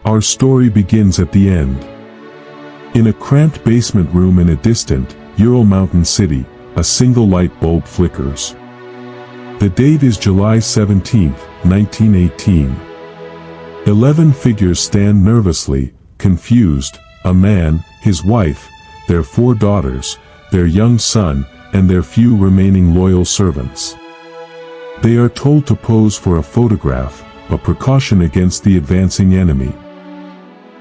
Our story begins at the end. In a cramped basement room in a distant, Ural mountain city, a single light bulb flickers. The date is July 17, 1918. 11 figures stand nervously, confused, a man, his wife, their 4 daughters, their young son, and their few remaining loyal servants. They are told to pose for a photograph, a precaution against the advancing enemy.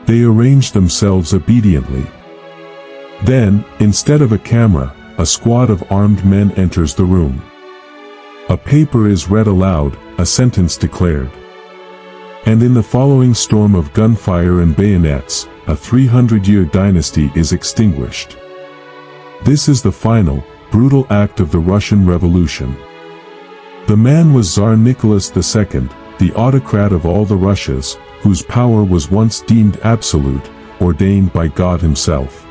They arrange themselves obediently. Then, instead of a camera, a squad of armed men enters the room. A paper is read aloud, a sentence declared. And in the following storm of gunfire and bayonets, a 300-year dynasty is extinguished. This is the final, brutal act of the Russian Revolution. The man was Tsar Nicholas II, the autocrat of all the Russias, whose power was once deemed absolute, ordained by God himself.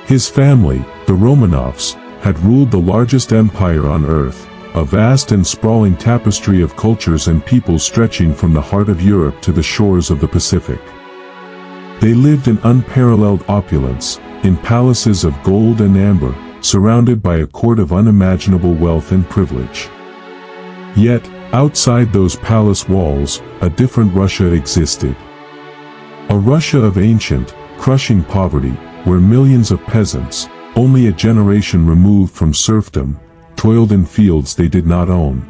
His family, the Romanovs, had ruled the largest empire on earth, a vast and sprawling tapestry of cultures and peoples stretching from the heart of Europe to the shores of the Pacific. They lived in unparalleled opulence, in palaces of gold and amber, surrounded by a court of unimaginable wealth and privilege. Yet, outside those palace walls, a different Russia existed. A Russia of ancient, crushing poverty, where millions of peasants, only a generation removed from serfdom, toiled in fields they did not own.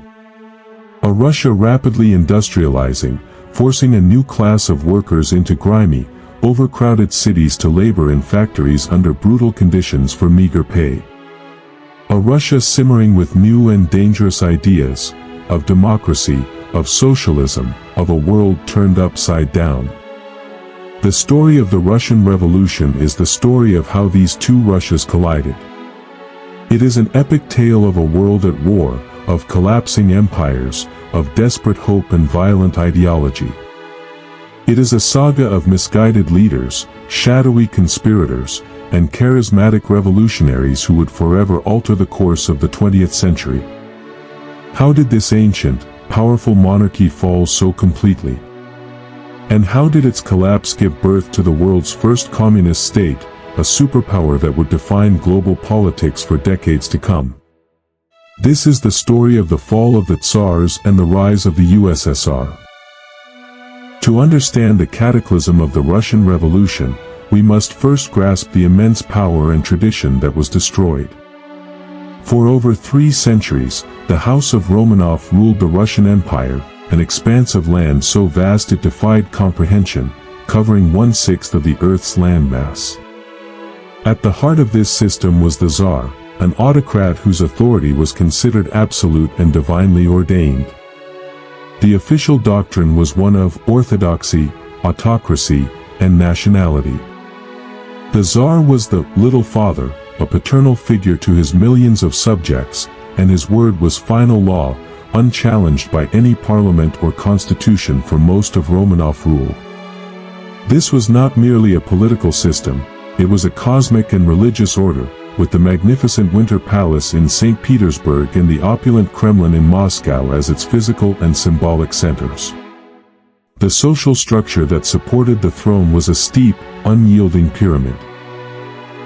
A Russia rapidly industrializing, forcing a new class of workers into grimy, overcrowded cities to labor in factories under brutal conditions for meager pay. A Russia simmering with new and dangerous ideas, of democracy, of socialism, of a world turned upside down. The story of the Russian Revolution is the story of how these two Russias collided. It is an epic tale of a world at war, of collapsing empires, of desperate hope and violent ideology. It is a saga of misguided leaders, shadowy conspirators, and charismatic revolutionaries who would forever alter the course of the 20th century. How did this ancient, powerful monarchy fall so completely? And how did its collapse give birth to the world's first communist state, a superpower that would define global politics for decades to come? This is the story of the fall of the Tsars and the rise of the USSR. To understand the cataclysm of the Russian Revolution, we must first grasp the immense power and tradition that was destroyed. For over 3 centuries, the House of Romanov ruled the Russian Empire, an expanse of land so vast it defied comprehension, covering 1/6 of the Earth's landmass. At the heart of this system was the Tsar, an autocrat whose authority was considered absolute and divinely ordained. The official doctrine was one of orthodoxy, autocracy, and nationality. The Tsar was the little father, a paternal figure to his millions of subjects, and his word was final law, unchallenged by any parliament or constitution for most of Romanov rule. This was not merely a political system, it was a cosmic and religious order, with the magnificent Winter Palace in St. Petersburg and the opulent Kremlin in Moscow as its physical and symbolic centers. The social structure that supported the throne was a steep, unyielding pyramid.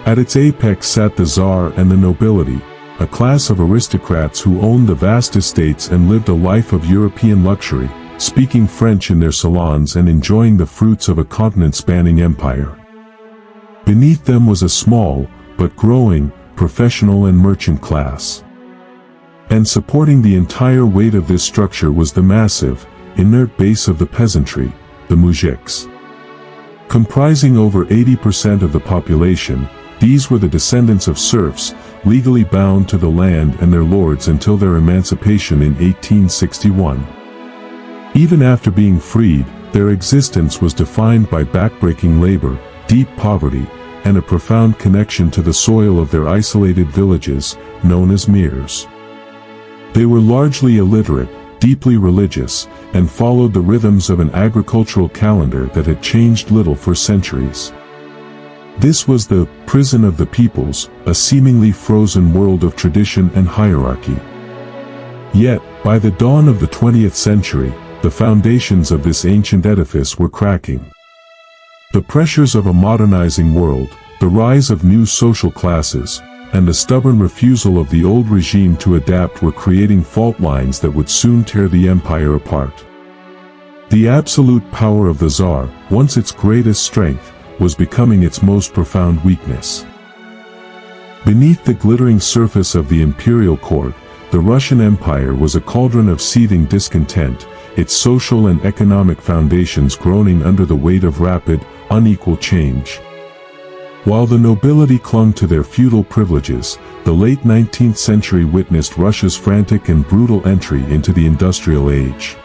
At its apex sat the Tsar and the nobility, a class of aristocrats who owned the vast estates and lived a life of European luxury, speaking French in their salons and enjoying the fruits of a continent-spanning empire. Beneath them was a small, but growing, professional and merchant class. And supporting the entire weight of this structure was the massive, inert base of the peasantry, the muzhiks. Comprising over 80% of the population, these were the descendants of serfs, legally bound to the land and their lords until their emancipation in 1861. Even after being freed, their existence was defined by backbreaking labor, deep poverty, and a profound connection to the soil of their isolated villages, known as mirs. They were largely illiterate, deeply religious, and followed the rhythms of an agricultural calendar that had changed little for centuries. This was the prison of the peoples, a seemingly frozen world of tradition and hierarchy. Yet, by the dawn of the 20th century, the foundations of this ancient edifice were cracking. The pressures of a modernizing world, the rise of new social classes, and the stubborn refusal of the old regime to adapt were creating fault lines that would soon tear the empire apart. The absolute power of the Tsar, once its greatest strength, was becoming its most profound weakness. Beneath the glittering surface of the imperial court, the Russian Empire was a cauldron of seething discontent, its social and economic foundations groaning under the weight of rapid, unequal change. While the nobility clung to their feudal privileges, the late 19th century witnessed Russia's frantic and brutal entry into the industrial age.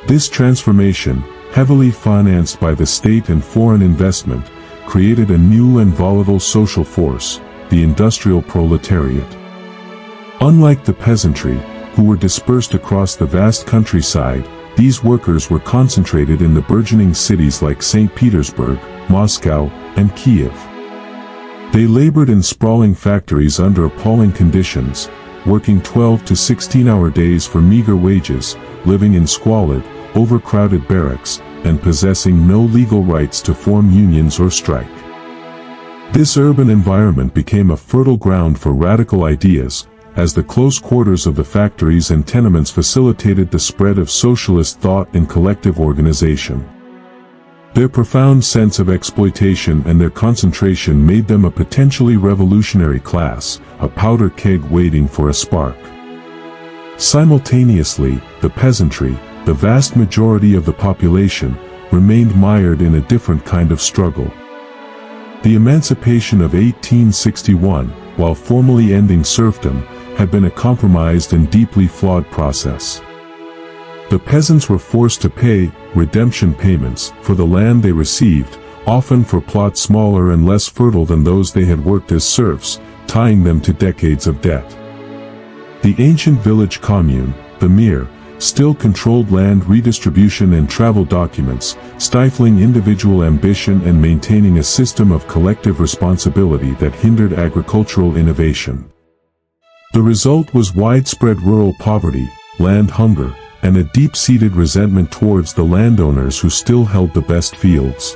This transformation, heavily financed by the state and foreign investment, created a new and volatile social force, the industrial proletariat. Unlike the peasantry, who were dispersed across the vast countryside, these workers were concentrated in the burgeoning cities like St. Petersburg, Moscow, and Kiev. They labored in sprawling factories under appalling conditions, working 12 to 16-hour days for meager wages, living in squalid, overcrowded barracks, and possessing no legal rights to form unions or strike. This urban environment became a fertile ground for radical ideas, as the close quarters of the factories and tenements facilitated the spread of socialist thought and collective organization. Their profound sense of exploitation and their concentration made them a potentially revolutionary class, a powder keg waiting for a spark. Simultaneously, the peasantry, the vast majority of the population, remained mired in a different kind of struggle. The emancipation of 1861, while formally ending serfdom, had been a compromised and deeply flawed process. The peasants were forced to pay redemption payments for the land they received, often for plots smaller and less fertile than those they had worked as serfs, tying them to decades of debt. The ancient village commune, the mir, still controlled land redistribution and travel documents, stifling individual ambition and maintaining a system of collective responsibility that hindered agricultural innovation. The result was widespread rural poverty, land hunger, and a deep-seated resentment towards the landowners who still held the best fields.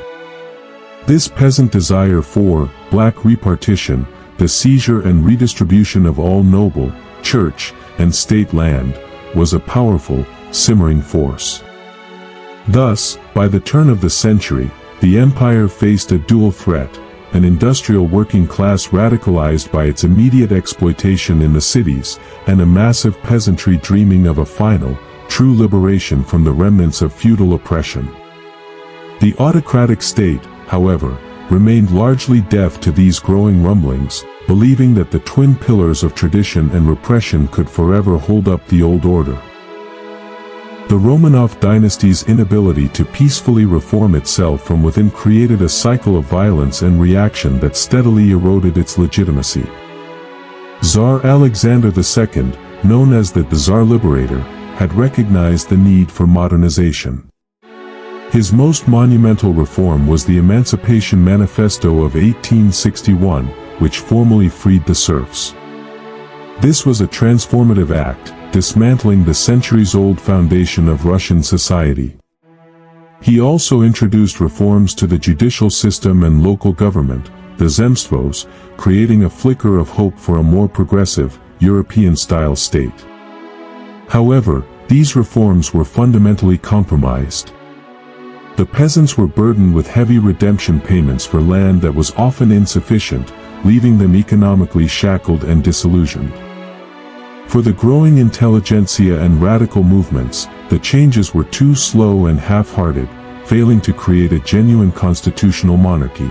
This peasant desire for black repartition, the seizure and redistribution of all noble, church, and state land, was a powerful, simmering force. Thus, by the turn of the century, the empire faced a dual threat: an industrial working class radicalized by its immediate exploitation in the cities, and a massive peasantry dreaming of a final, true liberation from the remnants of feudal oppression. The autocratic state, however, remained largely deaf to these growing rumblings, believing that the twin pillars of tradition and repression could forever hold up the old order. The Romanov dynasty's inability to peacefully reform itself from within created a cycle of violence and reaction that steadily eroded its legitimacy. Tsar Alexander II, known as the Tsar Liberator, had recognized the need for modernization. His most monumental reform was the Emancipation Manifesto of 1861, which formally freed the serfs. This was a transformative act, dismantling the centuries-old foundation of Russian society. He also introduced reforms to the judicial system and local government, the zemstvos, creating a flicker of hope for a more progressive, European-style state. However, these reforms were fundamentally compromised. The peasants were burdened with heavy redemption payments for land that was often insufficient, leaving them economically shackled and disillusioned. For the growing intelligentsia and radical movements, the changes were too slow and half-hearted, failing to create a genuine constitutional monarchy.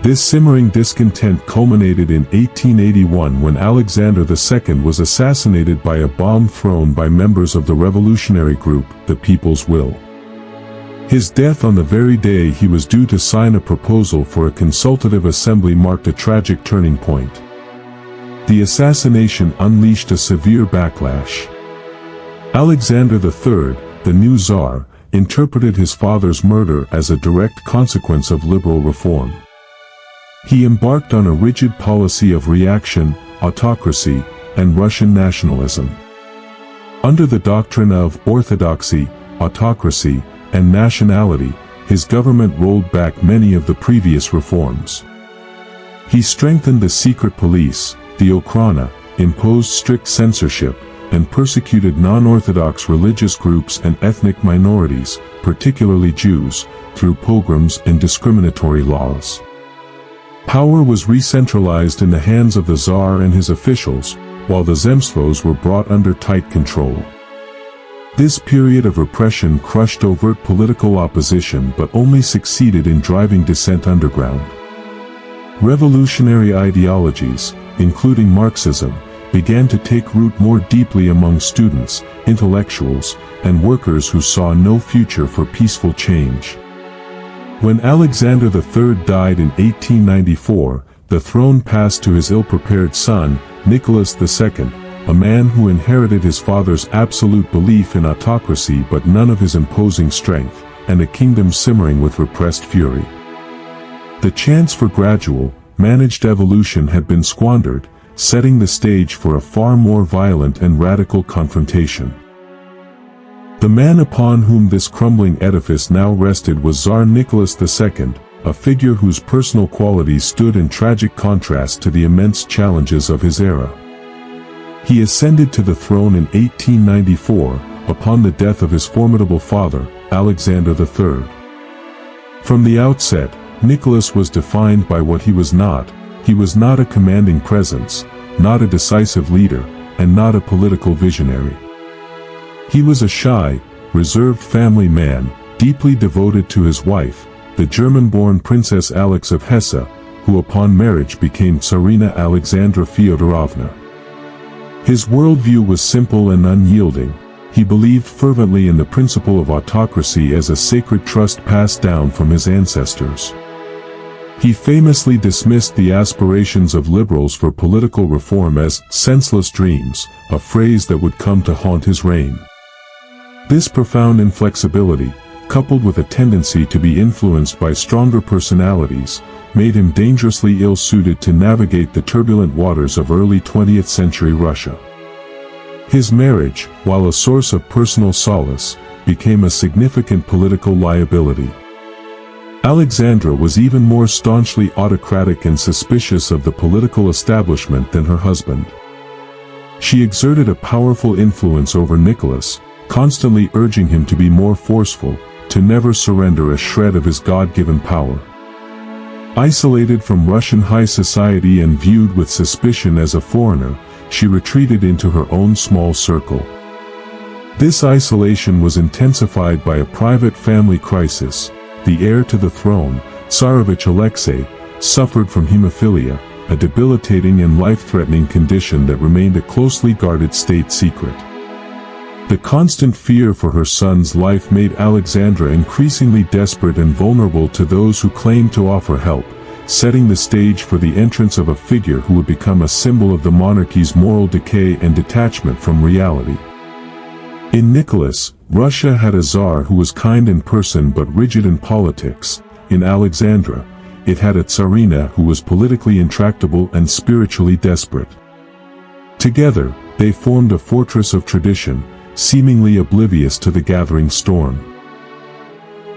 This simmering discontent culminated in 1881 when Alexander II was assassinated by a bomb thrown by members of the revolutionary group, the People's Will. His death on the very day he was due to sign a proposal for a consultative assembly marked a tragic turning point. The assassination unleashed a severe backlash. Alexander III, the new Tsar, interpreted his father's murder as a direct consequence of liberal reform. He embarked on a rigid policy of reaction, autocracy, and Russian nationalism. Under the doctrine of orthodoxy, autocracy, and nationality, his government rolled back many of the previous reforms. He strengthened the secret police, the Okhrana, imposed strict censorship, and persecuted non-Orthodox religious groups and ethnic minorities, particularly Jews, through pogroms and discriminatory laws. Power was re-centralized in the hands of the Tsar and his officials, while the zemstvos were brought under tight control. This period of repression crushed overt political opposition but only succeeded in driving dissent underground. Revolutionary ideologies, including Marxism, began to take root more deeply among students, intellectuals, and workers who saw no future for peaceful change. When Alexander III died in 1894, the throne passed to his ill-prepared son, Nicholas II, a man who inherited his father's absolute belief in autocracy but none of his imposing strength, and a kingdom simmering with repressed fury. The chance for gradual, managed evolution had been squandered, setting the stage for a far more violent and radical confrontation. The man upon whom this crumbling edifice now rested was Tsar Nicholas II, a figure whose personal qualities stood in tragic contrast to the immense challenges of his era. He ascended to the throne in 1894, upon the death of his formidable father, Alexander III. From the outset, Nicholas was defined by what he was not. He was not a commanding presence, not a decisive leader, and not a political visionary. He was a shy, reserved family man, deeply devoted to his wife, the German-born Princess Alex of Hesse, who upon marriage became Tsarina Alexandra Fyodorovna. His worldview was simple and unyielding. He believed fervently in the principle of autocracy as a sacred trust passed down from his ancestors. He famously dismissed the aspirations of liberals for political reform as senseless dreams, a phrase that would come to haunt his reign. This profound inflexibility, coupled with a tendency to be influenced by stronger personalities, made him dangerously ill-suited to navigate the turbulent waters of early 20th century Russia. His marriage, while a source of personal solace, became a significant political liability. Alexandra was even more staunchly autocratic and suspicious of the political establishment than her husband. She exerted a powerful influence over Nicholas, constantly urging him to be more forceful, to never surrender a shred of his God-given power. Isolated from Russian high society and viewed with suspicion as a foreigner, she retreated into her own small circle. This isolation was intensified by a private family crisis. The heir to the throne, Tsarevich Alexei, suffered from hemophilia, a debilitating and life-threatening condition that remained a closely guarded state secret. The constant fear for her son's life made Alexandra increasingly desperate and vulnerable to those who claimed to offer help, setting the stage for the entrance of a figure who would become a symbol of the monarchy's moral decay and detachment from reality. In Nicholas, Russia had a Tsar who was kind in person but rigid in politics. In Alexandra, it had a Tsarina who was politically intractable and spiritually desperate. Together, they formed a fortress of tradition, seemingly oblivious to the gathering storm.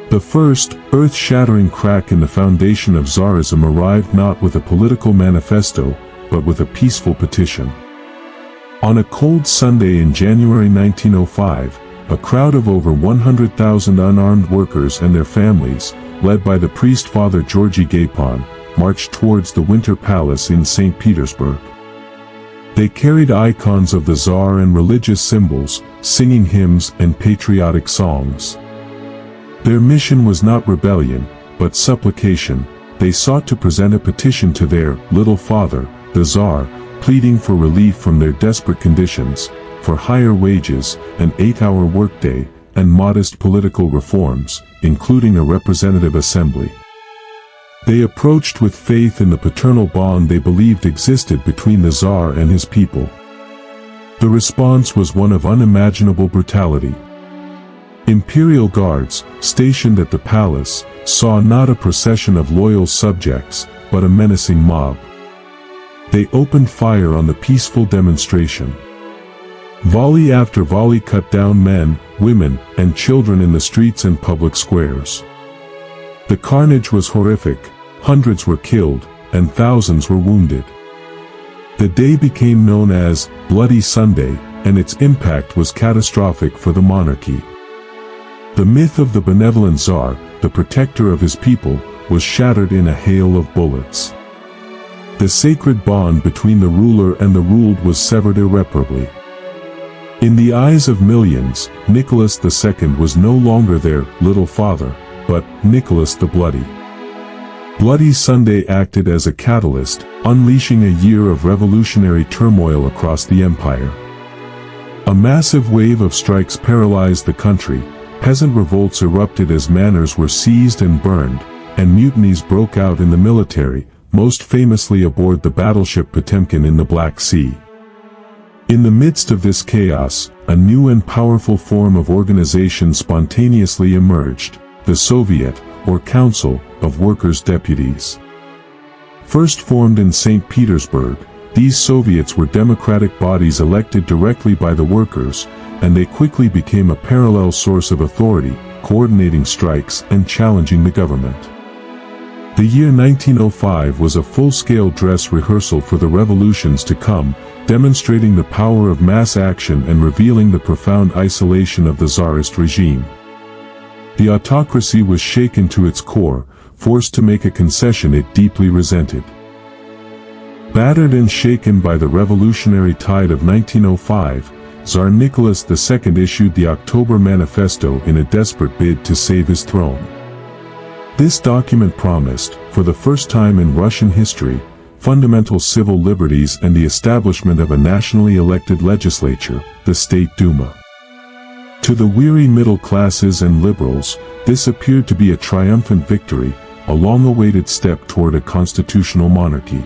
The first, earth-shattering crack in the foundation of Tsarism arrived not with a political manifesto, but with a peaceful petition. On a cold Sunday in January 1905, a crowd of over 100,000 unarmed workers and their families, led by the priest Father Georgy Gapon, marched towards the Winter Palace in St. Petersburg. They carried icons of the Tsar and religious symbols, singing hymns and patriotic songs. Their mission was not rebellion, but supplication. They sought to present a petition to their little father, the Tsar, pleading for relief from their desperate conditions, for higher wages, an 8-hour workday, and modest political reforms, including a representative assembly. They approached with faith in the paternal bond they believed existed between the Tsar and his people. The response was one of unimaginable brutality. Imperial guards, stationed at the palace, saw not a procession of loyal subjects, but a menacing mob. They opened fire on the peaceful demonstration. Volley after volley cut down men, women, and children in the streets and public squares. The carnage was horrific, hundreds were killed, and thousands were wounded. The day became known as Bloody Sunday, and its impact was catastrophic for the monarchy. The myth of the benevolent Tsar, the protector of his people, was shattered in a hail of bullets. The sacred bond between the ruler and the ruled was severed irreparably. In the eyes of millions, Nicholas II was no longer their little father, but Nicholas the Bloody. Bloody Sunday acted as a catalyst, unleashing a year of revolutionary turmoil across the empire. A massive wave of strikes paralyzed the country, peasant revolts erupted as manors were seized and burned, and mutinies broke out in the military, most famously aboard the battleship Potemkin in the Black Sea. In the midst of this chaos, a new and powerful form of organization spontaneously emerged, the Soviet, or Council, of Workers' Deputies. First formed in St. Petersburg, these Soviets were democratic bodies elected directly by the workers, and they quickly became a parallel source of authority, coordinating strikes and challenging the government. The year 1905 was a full-scale dress rehearsal for the revolutions to come, demonstrating the power of mass action and revealing the profound isolation of the Tsarist regime. The autocracy was shaken to its core, forced to make a concession it deeply resented. Battered and shaken by the revolutionary tide of 1905, Tsar Nicholas II issued the October Manifesto in a desperate bid to save his throne. This document promised, for the first time in Russian history, fundamental civil liberties and the establishment of a nationally elected legislature, the State Duma. To the weary middle classes and liberals, this appeared to be a triumphant victory, a long-awaited step toward a constitutional monarchy.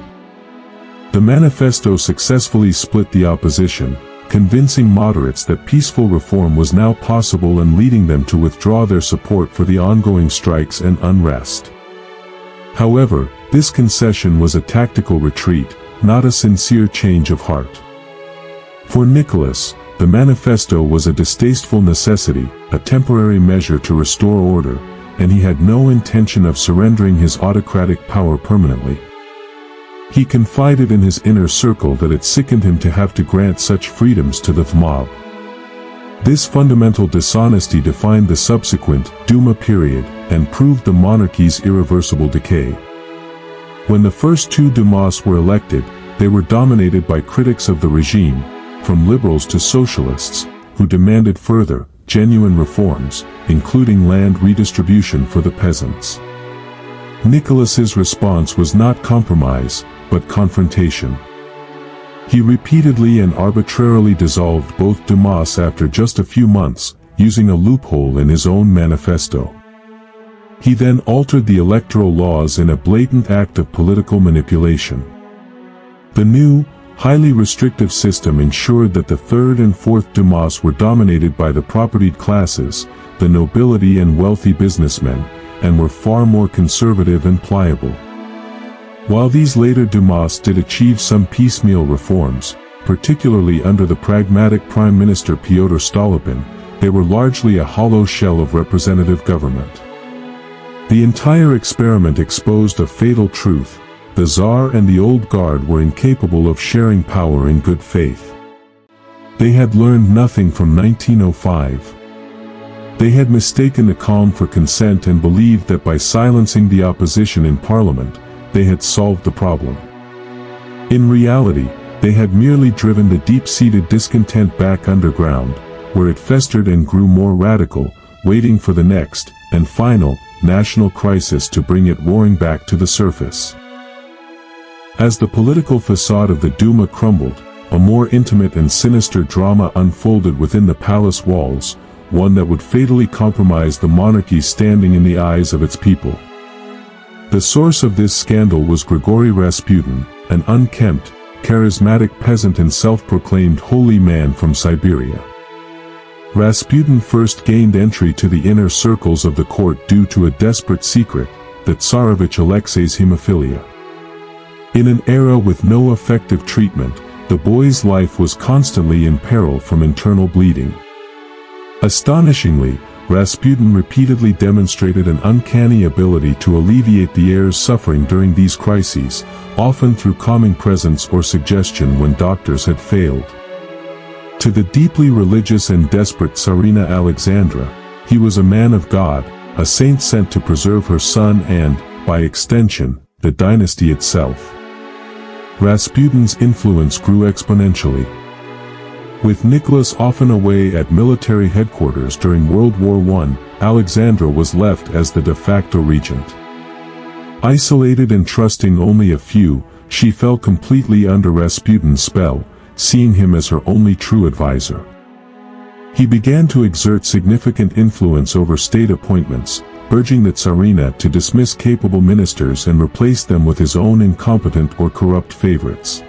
The manifesto successfully split the opposition, convincing moderates that peaceful reform was now possible and leading them to withdraw their support for the ongoing strikes and unrest. However, this concession was a tactical retreat, not a sincere change of heart. For Nicholas, the manifesto was a distasteful necessity, a temporary measure to restore order, and he had no intention of surrendering his autocratic power permanently. He confided in his inner circle that it sickened him to have to grant such freedoms to the mob. This fundamental dishonesty defined the subsequent Duma period and proved the monarchy's irreversible decay. When the first two Dumas were elected, they were dominated by critics of the regime, from liberals to socialists, who demanded further, genuine reforms, including land redistribution for the peasants. Nicholas's response was not compromise, but confrontation. He repeatedly and arbitrarily dissolved both Dumas after just a few months, using a loophole in his own manifesto. He then altered the electoral laws in a blatant act of political manipulation. The new, highly restrictive system ensured that the third and fourth Dumas were dominated by the propertied classes, the nobility and wealthy businessmen, and were far more conservative and pliable. While these later Dumas did achieve some piecemeal reforms, particularly under the pragmatic Prime Minister Pyotr Stolypin, they were largely a hollow shell of representative government. The entire experiment exposed a fatal truth: the Tsar and the old guard were incapable of sharing power in good faith. They had learned nothing from 1905. They had mistaken the calm for consent and believed that by silencing the opposition in parliament, they had solved the problem. In reality, they had merely driven the deep-seated discontent back underground, where it festered and grew more radical, waiting for the next, and final, national crisis to bring it roaring back to the surface. As the political facade of the Duma crumbled, a more intimate and sinister drama unfolded within the palace walls, one that would fatally compromise the monarchy's standing in the eyes of its people. The source of this scandal was Grigory Rasputin, an unkempt, charismatic peasant and self-proclaimed holy man from Siberia. Rasputin first gained entry to the inner circles of the court due to a desperate secret, the Tsarevich Alexei's hemophilia. In an era with no effective treatment, the boy's life was constantly in peril from internal bleeding. Astonishingly, Rasputin repeatedly demonstrated an uncanny ability to alleviate the heir's suffering during these crises, often through calming presence or suggestion when doctors had failed. To the deeply religious and desperate Tsarina Alexandra, he was a man of God, a saint sent to preserve her son and, by extension, the dynasty itself. Rasputin's influence grew exponentially. With Nicholas often away at military headquarters during World War I, Alexandra was left as the de facto regent. Isolated and trusting only a few, she fell completely under Rasputin's spell, seeing him as her only true advisor. He began to exert significant influence over state appointments, urging the Tsarina to dismiss capable ministers and replace them with his own incompetent or corrupt favorites.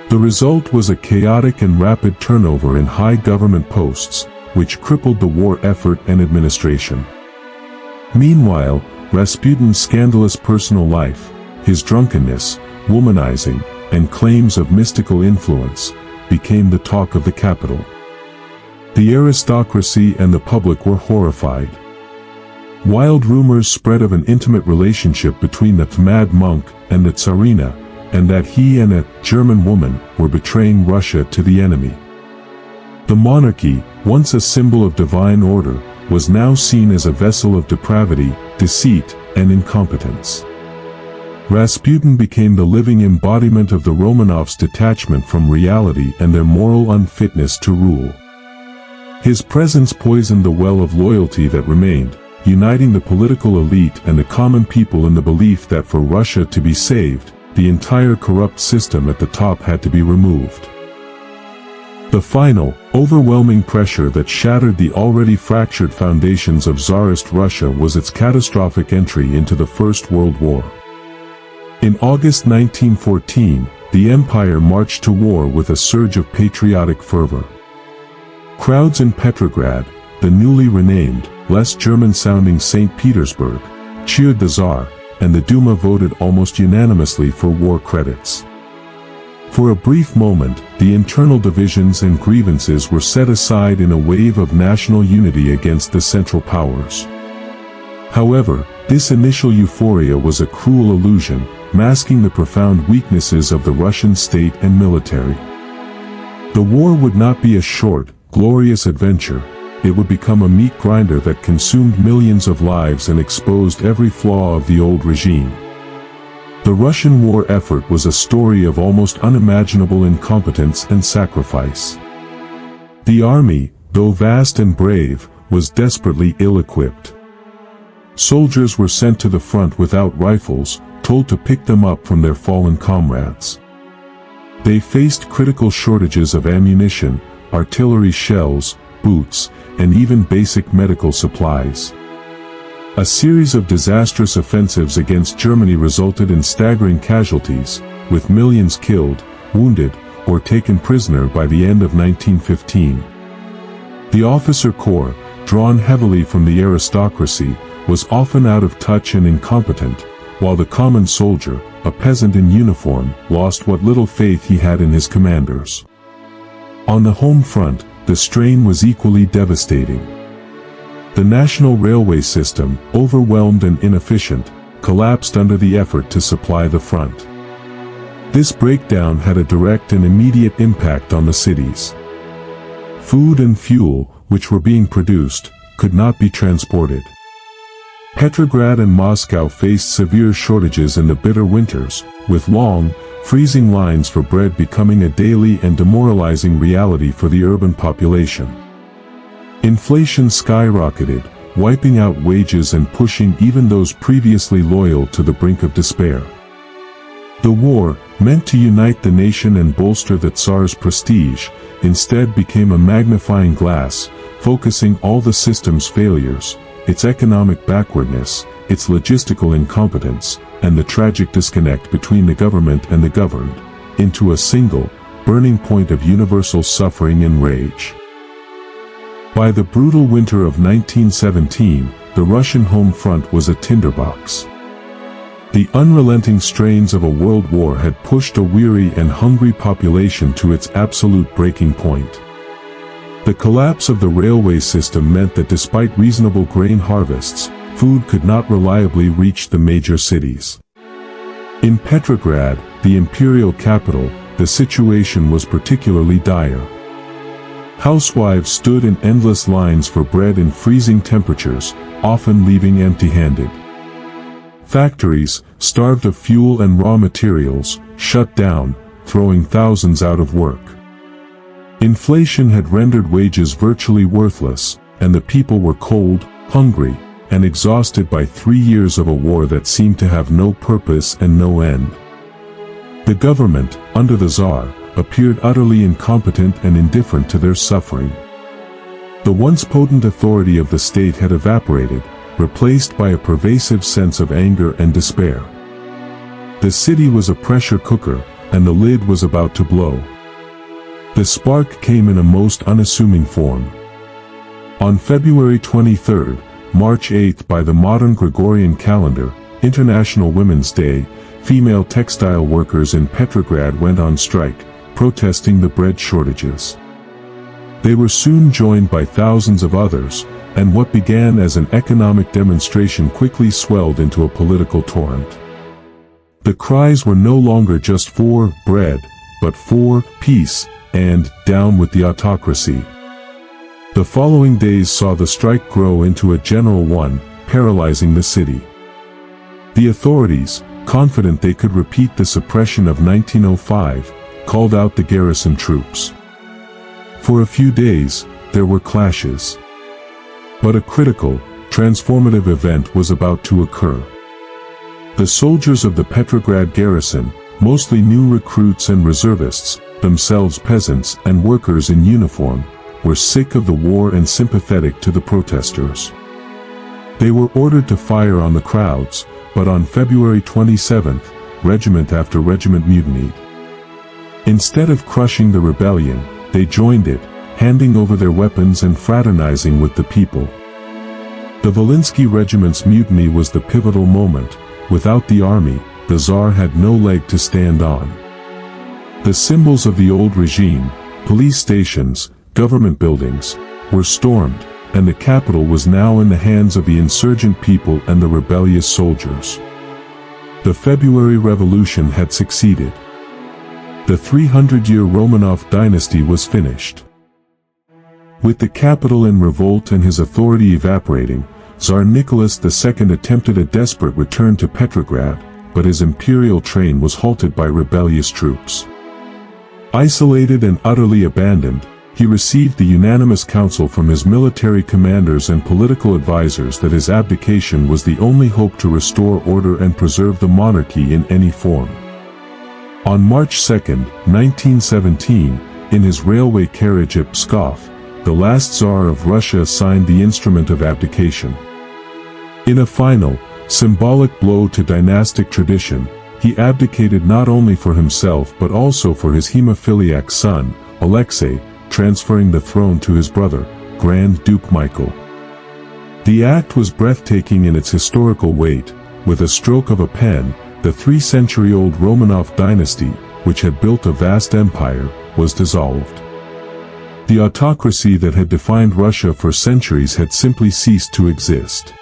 The result was a chaotic and rapid turnover in high government posts, which crippled the war effort and administration. Meanwhile, Rasputin's scandalous personal life, his drunkenness, womanizing, and claims of mystical influence, became the talk of the capital. The aristocracy and the public were horrified. Wild rumors spread of an intimate relationship between the mad monk and the Tsarina, and that he and a German woman were betraying Russia to the enemy. The monarchy, once a symbol of divine order, was now seen as a vessel of depravity, deceit, and incompetence. Rasputin became the living embodiment of the Romanovs' detachment from reality and their moral unfitness to rule. His presence poisoned the well of loyalty that remained, uniting the political elite and the common people in the belief that for Russia to be saved, the entire corrupt system at the top had to be removed. The final, overwhelming pressure that shattered the already fractured foundations of Tsarist Russia was its catastrophic entry into the First World War. In August 1914, the empire marched to war with a surge of patriotic fervor. Crowds in Petrograd, the newly renamed, less German-sounding St. Petersburg, cheered the Tsar, and the Duma voted almost unanimously for war credits. For a brief moment, the internal divisions and grievances were set aside in a wave of national unity against the Central Powers. However, this initial euphoria was a cruel illusion, masking the profound weaknesses of the Russian state and military. The war would not be a short, glorious adventure. It would become a meat grinder that consumed millions of lives and exposed every flaw of the old regime. The Russian war effort was a story of almost unimaginable incompetence and sacrifice. The army, though vast and brave, was desperately ill-equipped. Soldiers were sent to the front without rifles, told to pick them up from their fallen comrades. They faced critical shortages of ammunition, artillery shells, boots, and even basic medical supplies. A series of disastrous offensives against Germany resulted in staggering casualties, with millions killed, wounded, or taken prisoner by the end of 1915. The officer corps, drawn heavily from the aristocracy, was often out of touch and incompetent, while the common soldier, a peasant in uniform, lost what little faith he had in his commanders. On the home front, the strain was equally devastating. The national railway system, overwhelmed and inefficient, collapsed under the effort to supply the front. This breakdown had a direct and immediate impact on the cities. Food and fuel, which were being produced, could not be transported. Petrograd and Moscow faced severe shortages in the bitter winters, with long, freezing lines for bread becoming a daily and demoralizing reality for the urban population. Inflation skyrocketed, wiping out wages and pushing even those previously loyal to the brink of despair. The war, meant to unite the nation and bolster the Tsar's prestige, instead became a magnifying glass, focusing all the system's failures, its economic backwardness, its logistical incompetence, and the tragic disconnect between the government and the governed, into a single, burning point of universal suffering and rage. By the brutal winter of 1917, the Russian home front was a tinderbox. The unrelenting strains of a world war had pushed a weary and hungry population to its absolute breaking point. The collapse of the railway system meant that despite reasonable grain harvests, food could not reliably reach the major cities. In Petrograd, the imperial capital, the situation was particularly dire. Housewives stood in endless lines for bread in freezing temperatures, often leaving empty-handed. Factories, starved of fuel and raw materials, shut down, throwing thousands out of work. Inflation had rendered wages virtually worthless, and the people were cold, hungry, and exhausted by 3 years of a war that seemed to have no purpose and no end. The government, under the Tsar, appeared utterly incompetent and indifferent to their suffering. The once potent authority of the state had evaporated, replaced by a pervasive sense of anger and despair. The city was a pressure cooker, and the lid was about to blow. The spark came in a most unassuming form. On February 23, March 8 by the modern Gregorian calendar, International Women's Day, female textile workers in Petrograd went on strike, protesting the bread shortages. They were soon joined by thousands of others, and what began as an economic demonstration quickly swelled into a political torrent. The cries were no longer just for bread, but for peace, and down with the autocracy. The following days saw the strike grow into a general one, paralyzing the city. The authorities, confident they could repeat the suppression of 1905, called out the garrison troops. For a few days, there were clashes. But a critical, transformative event was about to occur. The soldiers of the Petrograd garrison, mostly new recruits and reservists, themselves peasants and workers in uniform, were sick of the war and sympathetic to the protesters. They were ordered to fire on the crowds, but on February 27, regiment after regiment mutinied. Instead of crushing the rebellion, they joined it, handing over their weapons and fraternizing with the people. The Volinsky regiment's mutiny was the pivotal moment. Without the army, the Tsar had no leg to stand on. The symbols of the old regime, police stations, government buildings, were stormed, and the capital was now in the hands of the insurgent people and the rebellious soldiers. The February Revolution had succeeded. The 300-year Romanov dynasty was finished. With the capital in revolt and his authority evaporating, Tsar Nicholas II attempted a desperate return to Petrograd, but his imperial train was halted by rebellious troops. Isolated and utterly abandoned, he received the unanimous counsel from his military commanders and political advisers that his abdication was the only hope to restore order and preserve the monarchy in any form. On March 2, 1917, in his railway carriage at Pskov, the last Tsar of Russia signed the instrument of abdication. In a final, symbolic blow to dynastic tradition, he abdicated not only for himself but also for his hemophiliac son, Alexei, transferring the throne to his brother, Grand Duke Michael. The act was breathtaking in its historical weight. With a stroke of a pen, the 3-century-old Romanov dynasty, which had built a vast empire, was dissolved. The autocracy that had defined Russia for centuries had simply ceased to exist.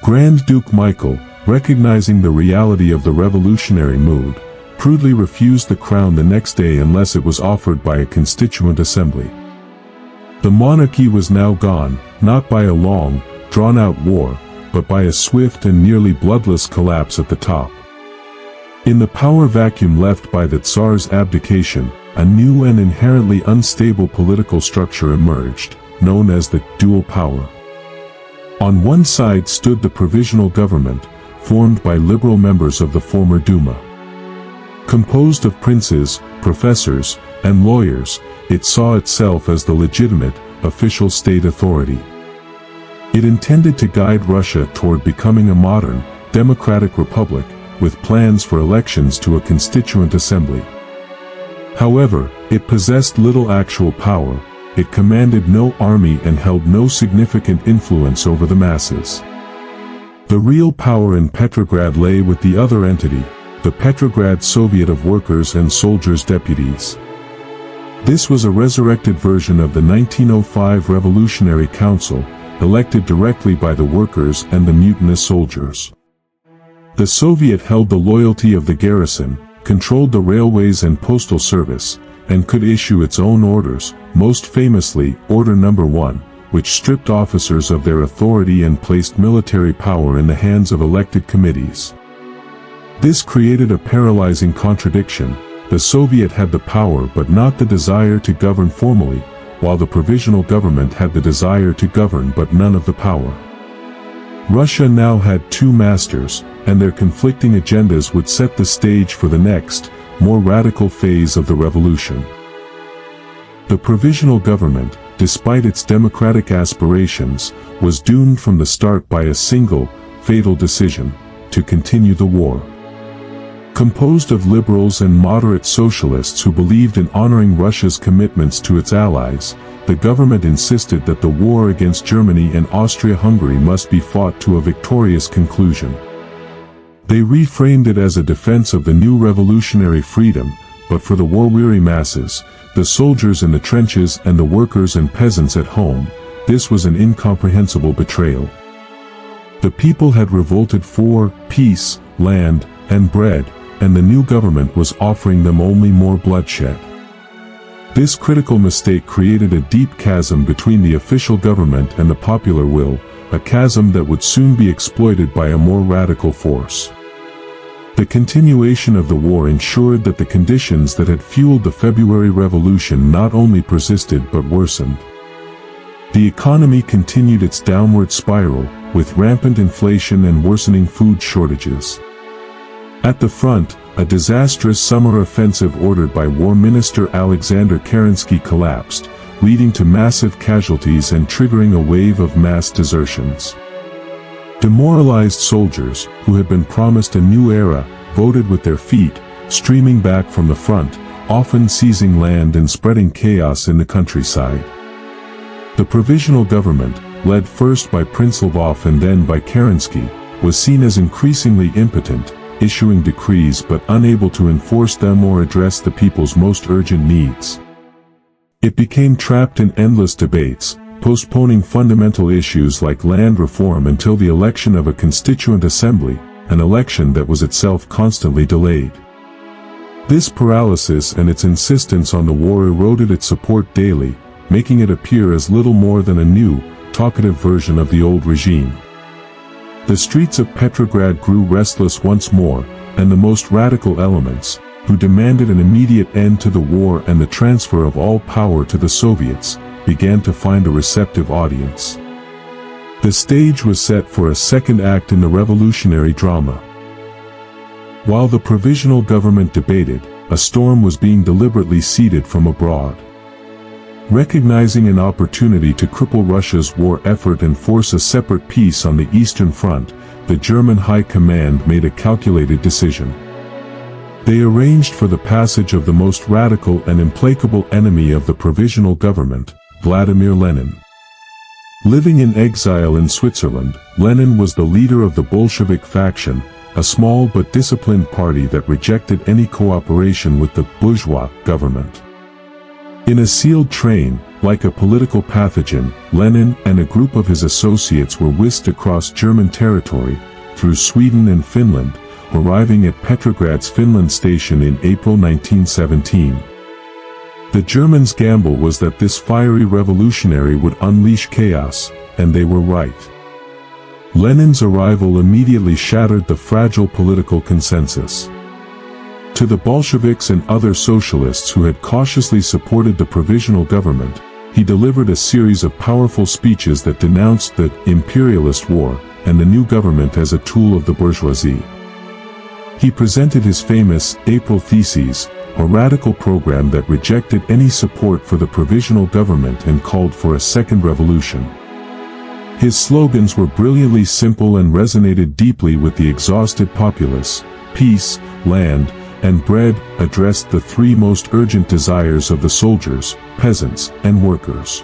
Grand Duke Michael, recognizing the reality of the revolutionary mood, crudely refused the crown the next day unless it was offered by a constituent assembly. The monarchy was now gone, not by a long, drawn-out war, but by a swift and nearly bloodless collapse at the top. In the power vacuum left by the Tsar's abdication, a new and inherently unstable political structure emerged, known as the dual power. On one side stood the provisional government, formed by liberal members of the former Duma. Composed of princes, professors, and lawyers, it saw itself as the legitimate, official state authority. It intended to guide Russia toward becoming a modern, democratic republic, with plans for elections to a constituent assembly. However, it possessed little actual power, it commanded no army and held no significant influence over the masses. The real power in Petrograd lay with the other entity, the Petrograd Soviet of Workers' and Soldiers' Deputies. This was a resurrected version of the 1905 Revolutionary Council, elected directly by the workers and the mutinous soldiers. The Soviet held the loyalty of the garrison, controlled the railways and postal service, and could issue its own orders, most famously Order No. 1, which stripped officers of their authority and placed military power in the hands of elected committees. This created a paralyzing contradiction. The Soviet had the power but not the desire to govern formally, while the provisional government had the desire to govern but none of the power. Russia now had two masters, and their conflicting agendas would set the stage for the next, more radical phase of the revolution. The provisional government, despite its democratic aspirations, was doomed from the start by a single, fatal decision: to continue the war. Composed of liberals and moderate socialists who believed in honoring Russia's commitments to its allies, the government insisted that the war against Germany and Austria-Hungary must be fought to a victorious conclusion. They reframed it as a defense of the new revolutionary freedom, but for the war-weary masses, the soldiers in the trenches and the workers and peasants at home, this was an incomprehensible betrayal. The people had revolted for peace, land, and bread, and the new government was offering them only more bloodshed. This critical mistake created a deep chasm between the official government and the popular will, a chasm that would soon be exploited by a more radical force. The continuation of the war ensured that the conditions that had fueled the February Revolution not only persisted but worsened. The economy continued its downward spiral, with rampant inflation and worsening food shortages. At the front, a disastrous summer offensive ordered by War Minister Alexander Kerensky collapsed, leading to massive casualties and triggering a wave of mass desertions. Demoralized soldiers, who had been promised a new era, voted with their feet, streaming back from the front, often seizing land and spreading chaos in the countryside. The provisional government, led first by Prince Lvov and then by Kerensky, was seen as increasingly impotent, issuing decrees but unable to enforce them or address the people's most urgent needs. It became trapped in endless debates, postponing fundamental issues like land reform until the election of a constituent assembly, an election that was itself constantly delayed. This paralysis and its insistence on the war eroded its support daily, making it appear as little more than a new, talkative version of the old regime. The streets of Petrograd grew restless once more, and the most radical elements, who demanded an immediate end to the war and the transfer of all power to the Soviets, began to find a receptive audience. The stage was set for a second act in the revolutionary drama. While the provisional government debated, a storm was being deliberately seeded from abroad. Recognizing an opportunity to cripple Russia's war effort and force a separate peace on the Eastern Front, the German High Command made a calculated decision. They arranged for the passage of the most radical and implacable enemy of the provisional government, Vladimir Lenin. Living in exile in Switzerland, Lenin was the leader of the Bolshevik faction, a small but disciplined party that rejected any cooperation with the bourgeois government. In a sealed train, like a political pathogen, Lenin and a group of his associates were whisked across German territory, through Sweden and Finland, arriving at Petrograd's Finland station in April 1917. The Germans' gamble was that this fiery revolutionary would unleash chaos, and they were right. Lenin's arrival immediately shattered the fragile political consensus. To the Bolsheviks and other socialists who had cautiously supported the provisional government, he delivered a series of powerful speeches that denounced the imperialist war and the new government as a tool of the bourgeoisie. He presented his famous April Theses, a radical program that rejected any support for the provisional government and called for a second revolution. His slogans were brilliantly simple and resonated deeply with the exhausted populace: peace, land, and bread, addressed the three most urgent desires of the soldiers, peasants, and workers.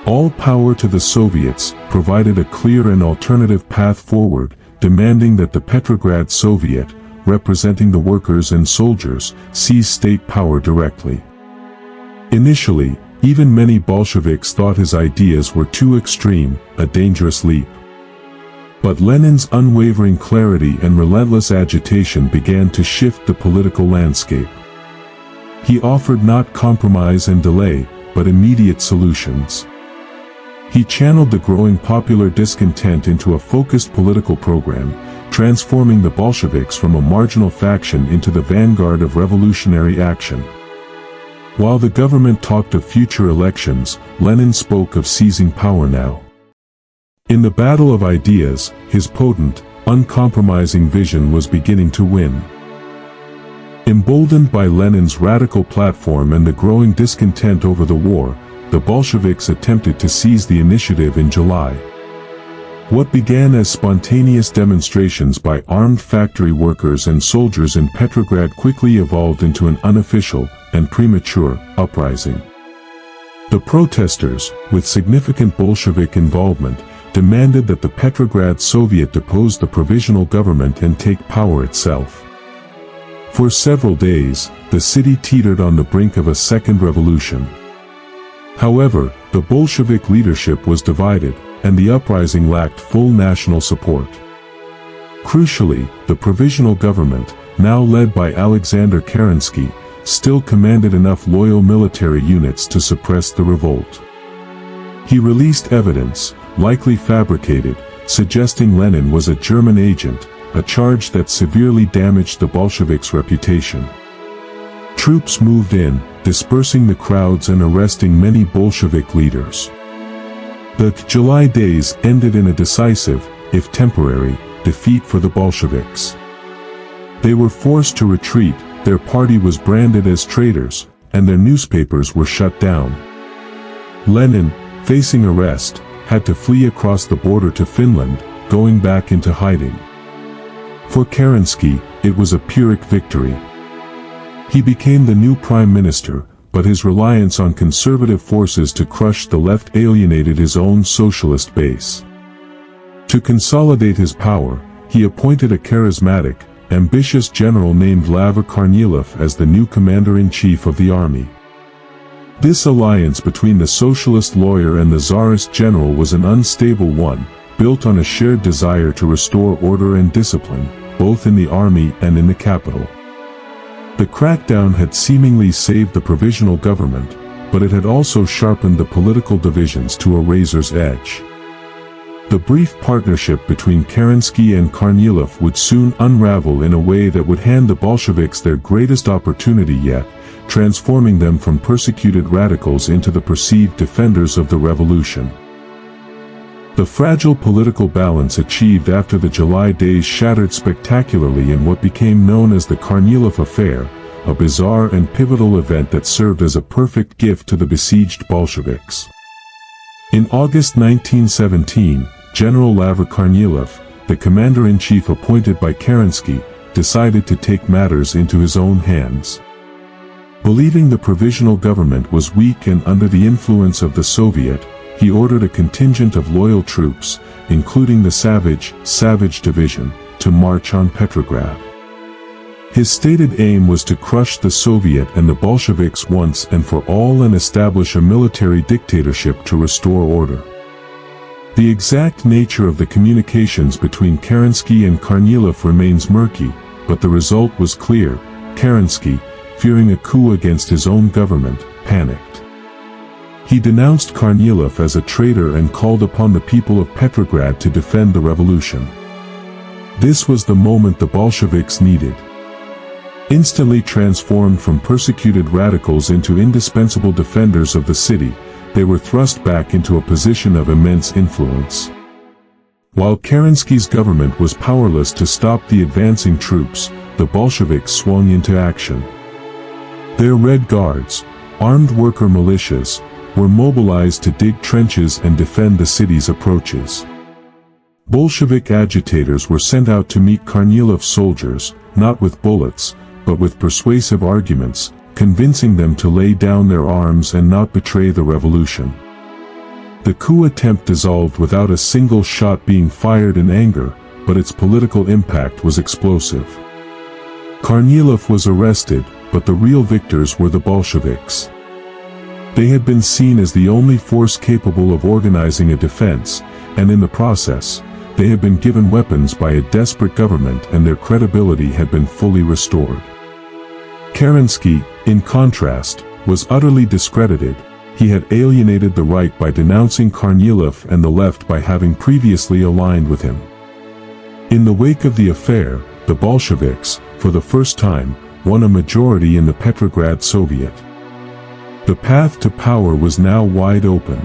All power to the Soviets provided a clear and alternative path forward, demanding that the Petrograd Soviet, representing the workers and soldiers, seize state power directly. Initially, even many Bolsheviks thought his ideas were too extreme, a dangerous leap. But Lenin's unwavering clarity and relentless agitation began to shift the political landscape. He offered not compromise and delay, but immediate solutions. He channeled the growing popular discontent into a focused political program, transforming the Bolsheviks from a marginal faction into the vanguard of revolutionary action. While the government talked of future elections, Lenin spoke of seizing power now. In the battle of ideas, his potent, uncompromising vision was beginning to win. Emboldened by Lenin's radical platform and the growing discontent over the war, the Bolsheviks attempted to seize the initiative in July. What began as spontaneous demonstrations by armed factory workers and soldiers in Petrograd quickly evolved into an unofficial and premature uprising. The protesters, with significant Bolshevik involvement, demanded that the Petrograd Soviet depose the provisional government and take power itself. For several days, the city teetered on the brink of a second revolution. However, the Bolshevik leadership was divided, and the uprising lacked full national support. Crucially, the provisional government, now led by Alexander Kerensky, still commanded enough loyal military units to suppress the revolt. He released evidence, likely fabricated, suggesting Lenin was a German agent, a charge that severely damaged the Bolsheviks' reputation. Troops moved in, dispersing the crowds and arresting many Bolshevik leaders. The July days ended in a decisive, if temporary, defeat for the Bolsheviks. They were forced to retreat, their party was branded as traitors, and their newspapers were shut down. Lenin, facing arrest, had to flee across the border to Finland, going back into hiding. For Kerensky, it was a Pyrrhic victory. He became the new prime minister, but his reliance on conservative forces to crush the left alienated his own socialist base. To consolidate his power, he appointed a charismatic, ambitious general named Lava Kornilov as the new commander-in-chief of the army. This alliance between the socialist lawyer and the Tsarist general was an unstable one, built on a shared desire to restore order and discipline, both in the army and in the capital. The crackdown had seemingly saved the provisional government, but it had also sharpened the political divisions to a razor's edge. The brief partnership between Kerensky and Kornilov would soon unravel in a way that would hand the Bolsheviks their greatest opportunity yet, transforming them from persecuted radicals into the perceived defenders of the revolution. The fragile political balance achieved after the July days shattered spectacularly in what became known as the Kornilov Affair, a bizarre and pivotal event that served as a perfect gift to the besieged Bolsheviks. In August 1917, General Lava Kornilov, the commander-in-chief appointed by Kerensky, decided to take matters into his own hands. Believing the provisional government was weak and under the influence of the Soviet, he ordered a contingent of loyal troops, including the Savage Division, to march on Petrograd. His stated aim was to crush the Soviet and the Bolsheviks once and for all and establish a military dictatorship to restore order. The exact nature of the communications between Kerensky and Kornilov remains murky, but the result was clear. Kerensky, fearing a coup against his own government, panicked. He denounced Kornilov as a traitor and called upon the people of Petrograd to defend the revolution. This was the moment the Bolsheviks needed. Instantly transformed from persecuted radicals into indispensable defenders of the city, they were thrust back into a position of immense influence. While Kerensky's government was powerless to stop the advancing troops, the Bolsheviks swung into action. Their Red Guards, armed worker militias, were mobilized to dig trenches and defend the city's approaches. Bolshevik agitators were sent out to meet Kornilov's soldiers, not with bullets, but with persuasive arguments, convincing them to lay down their arms and not betray the revolution. The coup attempt dissolved without a single shot being fired in anger, but its political impact was explosive. Kornilov was arrested, but the real victors were the Bolsheviks. They had been seen as the only force capable of organizing a defense, and in the process, they had been given weapons by a desperate government and their credibility had been fully restored. Kerensky, in contrast, was utterly discredited. He had alienated the right by denouncing Kornilov and the left by having previously aligned with him. In the wake of the affair, the Bolsheviks, for the first time, won a majority in the Petrograd Soviet. The path to power was now wide open.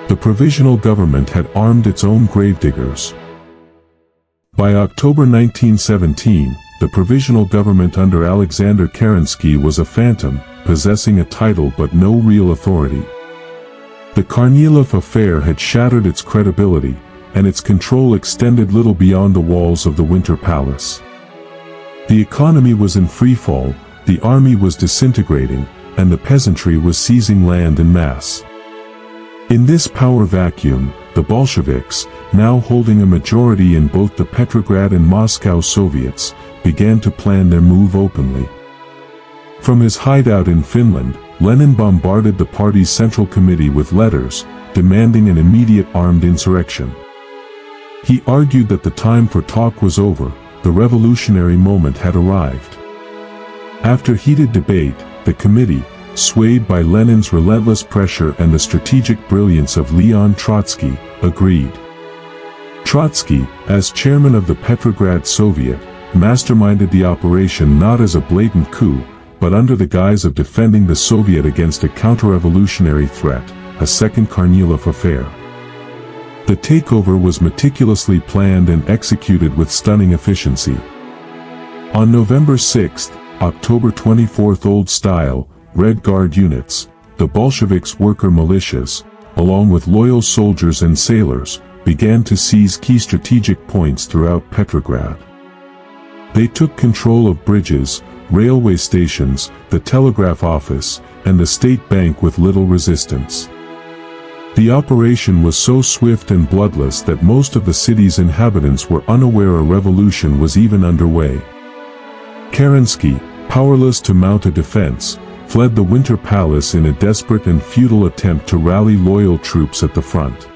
The provisional government had armed its own gravediggers. By October 1917, the provisional government under Alexander Kerensky was a phantom, possessing a title but no real authority. The Kornilov affair had shattered its credibility, and its control extended little beyond the walls of the Winter Palace. The economy was in freefall, the army was disintegrating, and the peasantry was seizing land en masse. In this power vacuum, the Bolsheviks, now holding a majority in both the Petrograd and Moscow Soviets, began to plan their move openly. From his hideout in Finland, Lenin bombarded the party's Central Committee with letters, demanding an immediate armed insurrection. He argued that the time for talk was over, the revolutionary moment had arrived. After heated debate, the committee, swayed by Lenin's relentless pressure and the strategic brilliance of Leon Trotsky, agreed. Trotsky, as chairman of the Petrograd Soviet, masterminded the operation not as a blatant coup, but under the guise of defending the Soviet against a counter-revolutionary threat, a second Kornilov affair. The takeover was meticulously planned and executed with stunning efficiency. On November 6, October 24 Old Style, Red Guard units, the Bolsheviks' worker militias, along with loyal soldiers and sailors, began to seize key strategic points throughout Petrograd. They took control of bridges, railway stations, the telegraph office, and the state bank with little resistance. The operation was so swift and bloodless that most of the city's inhabitants were unaware a revolution was even underway. Kerensky, powerless to mount a defense, fled the Winter Palace in a desperate and futile attempt to rally loyal troops at the front.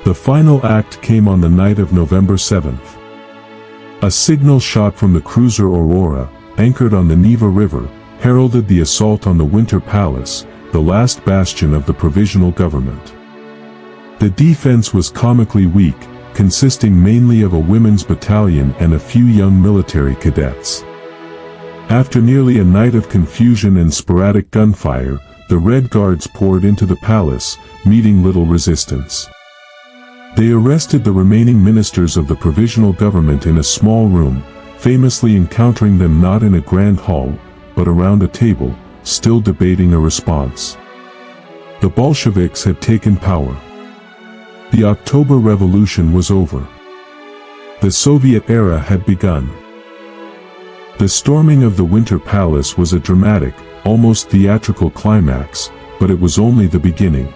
The final act came on the night of November 7. A signal shot from the cruiser Aurora, anchored on the Neva River, heralded the assault on the Winter Palace, the last bastion of the provisional government. The defense was comically weak, consisting mainly of a women's battalion and a few young military cadets. After nearly a night of confusion and sporadic gunfire, the Red Guards poured into the palace, meeting little resistance. They arrested the remaining ministers of the provisional government in a small room, famously encountering them not in a grand hall, but around a table, still debating a response. The Bolsheviks had taken power. The October Revolution was over. The Soviet era had begun. The storming of the Winter Palace was a dramatic, almost theatrical climax, but it was only the beginning.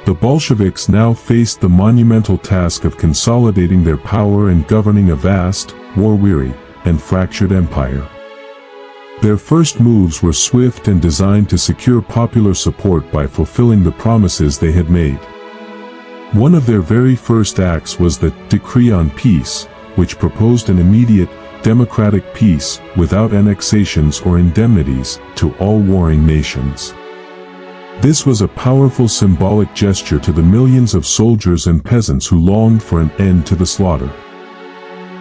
The Bolsheviks now faced the monumental task of consolidating their power and governing a vast, war-weary, and fractured empire. Their first moves were swift and designed to secure popular support by fulfilling the promises they had made. One of their very first acts was the Decree on Peace, which proposed an immediate, democratic peace, without annexations or indemnities, to all warring nations. This was a powerful symbolic gesture to the millions of soldiers and peasants who longed for an end to the slaughter.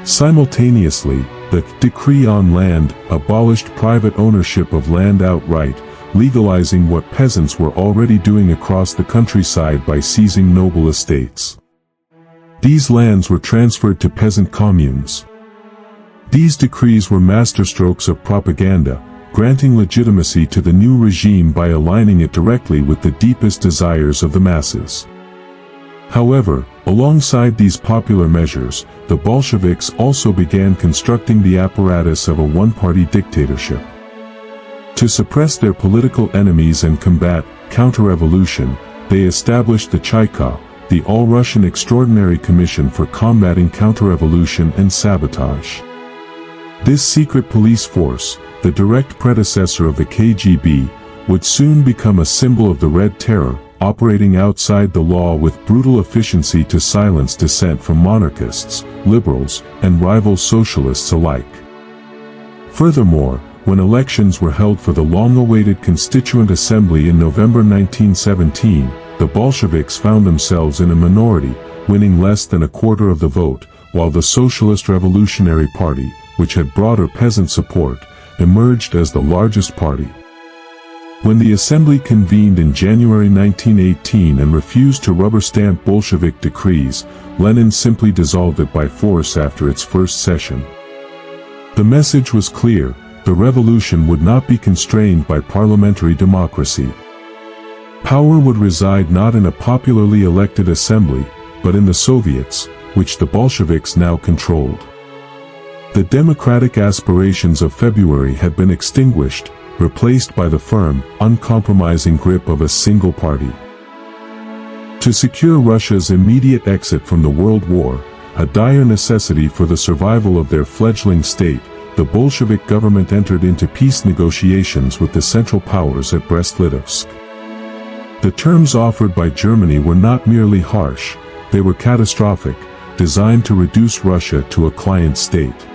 Simultaneously, the Decree on Land abolished private ownership of land outright, legalizing what peasants were already doing across the countryside by seizing noble estates. These lands were transferred to peasant communes. These decrees were masterstrokes of propaganda, granting legitimacy to the new regime by aligning it directly with the deepest desires of the masses. However, alongside these popular measures, the Bolsheviks also began constructing the apparatus of a one-party dictatorship. To suppress their political enemies and combat counter-revolution, they established the Chaika, the All-Russian Extraordinary Commission for Combating Counter-Revolution and Sabotage. This secret police force, the direct predecessor of the KGB, would soon become a symbol of the Red Terror, operating outside the law with brutal efficiency to silence dissent from monarchists, liberals, and rival socialists alike. Furthermore, when elections were held for the long-awaited Constituent Assembly in November 1917, the Bolsheviks found themselves in a minority, winning less than a quarter of the vote, while the Socialist Revolutionary Party, which had broader peasant support, emerged as the largest party. When the assembly convened in January 1918 and refused to rubber-stamp Bolshevik decrees, Lenin simply dissolved it by force after its first session. The message was clear: the revolution would not be constrained by parliamentary democracy. Power would reside not in a popularly elected assembly, but in the Soviets, which the Bolsheviks now controlled. The democratic aspirations of February had been extinguished, replaced by the firm, uncompromising grip of a single party. To secure Russia's immediate exit from the World War, a dire necessity for the survival of their fledgling state, the Bolshevik government entered into peace negotiations with the Central Powers at Brest-Litovsk. The terms offered by Germany were not merely harsh, they were catastrophic, designed to reduce Russia to a client state.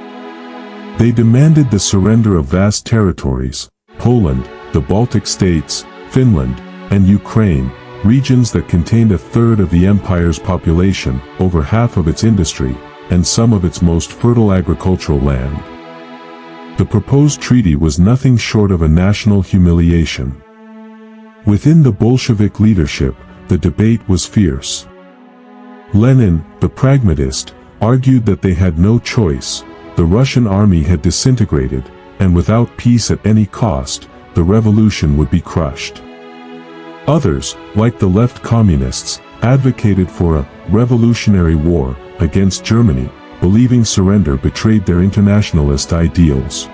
They demanded the surrender of vast territories: Poland, the Baltic states, Finland, and Ukraine, regions that contained a third of the empire's population, over half of its industry, and some of its most fertile agricultural land. The proposed treaty was nothing short of a national humiliation. Within the Bolshevik leadership, the debate was fierce. Lenin, the pragmatist, argued that they had no choice. The Russian army had disintegrated, and without peace at any cost, the revolution would be crushed. Others, like the left communists, advocated for a revolutionary war against Germany, believing surrender betrayed their internationalist ideals.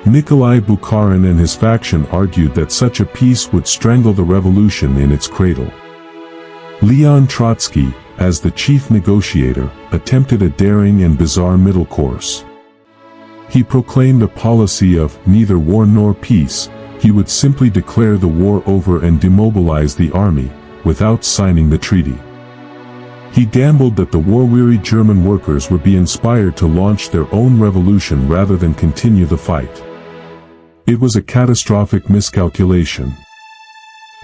Nikolai Bukharin and his faction argued that such a peace would strangle the revolution in its cradle. Leon Trotsky, as the chief negotiator, attempted a daring and bizarre middle course. He proclaimed a policy of neither war nor peace. He would simply declare the war over and demobilize the army, without signing the treaty. He gambled that the war-weary German workers would be inspired to launch their own revolution rather than continue the fight. It was a catastrophic miscalculation.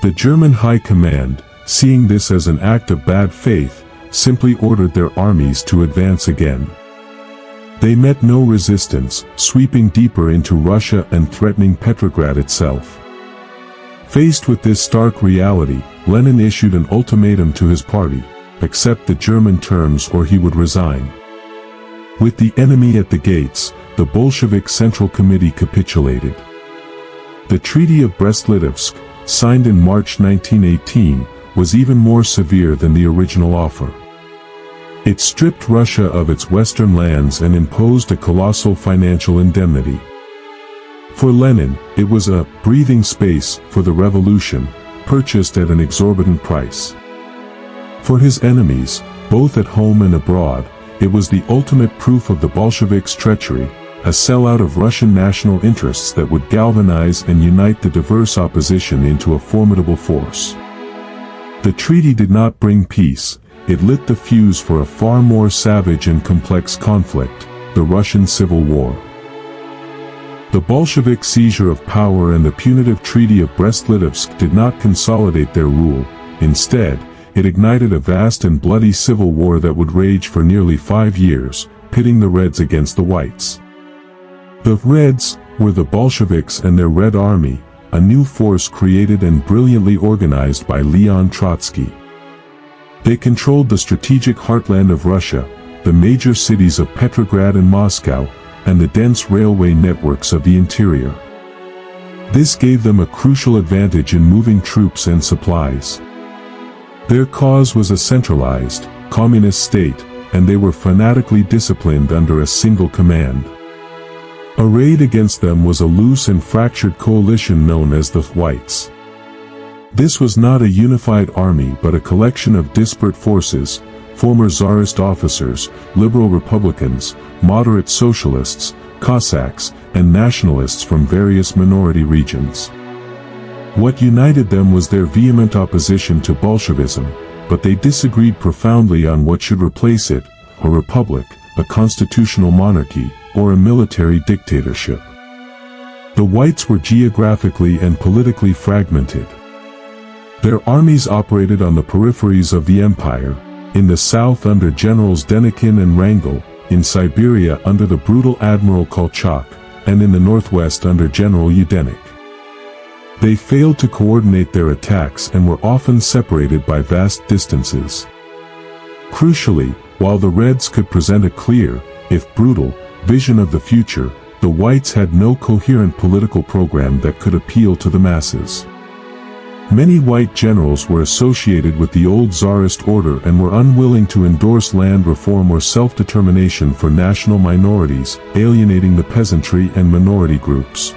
The German High Command, seeing this as an act of bad faith, simply ordered their armies to advance again. They met no resistance, sweeping deeper into Russia and threatening Petrograd itself. Faced with this stark reality, Lenin issued an ultimatum to his party: accept the German terms or he would resign. With the enemy at the gates, the Bolshevik Central Committee capitulated. The Treaty of Brest-Litovsk, signed in March 1918, was even more severe than the original offer. It stripped Russia of its western lands and imposed a colossal financial indemnity. For Lenin, it was a breathing space for the revolution, purchased at an exorbitant price. For his enemies, both at home and abroad, it was the ultimate proof of the Bolsheviks' treachery, a sellout of Russian national interests that would galvanize and unite the diverse opposition into a formidable force. The treaty did not bring peace, it lit the fuse for a far more savage and complex conflict, the Russian Civil War. The Bolshevik seizure of power and the punitive Treaty of Brest-Litovsk did not consolidate their rule. Instead, it ignited a vast and bloody civil war that would rage for nearly 5 years, pitting the Reds against the Whites. The Reds were the Bolsheviks and their Red Army, a new force created and brilliantly organized by Leon Trotsky. They controlled the strategic heartland of Russia, the major cities of Petrograd and Moscow, and the dense railway networks of the interior. This gave them a crucial advantage in moving troops and supplies. Their cause was a centralized, communist state, and they were fanatically disciplined under a single command. Arrayed against them was a loose and fractured coalition known as the Whites. This was not a unified army but a collection of disparate forces, former Tsarist officers, liberal Republicans, moderate socialists, Cossacks, and nationalists from various minority regions. What united them was their vehement opposition to Bolshevism, but they disagreed profoundly on what should replace it: a republic, a constitutional monarchy, or a military dictatorship. The whites were geographically and politically fragmented. Their armies operated on the peripheries of the empire, in the south under generals Denikin and Wrangel, in Siberia under the brutal Admiral Kolchak, and in the northwest under General Yudenich. They failed to coordinate their attacks and were often separated by vast distances. Crucially, while the Reds could present a clear, if brutal, vision of the future, the whites had no coherent political program that could appeal to the masses. Many white generals were associated with the old Tsarist order and were unwilling to endorse land reform or self-determination for national minorities, alienating the peasantry and minority groups.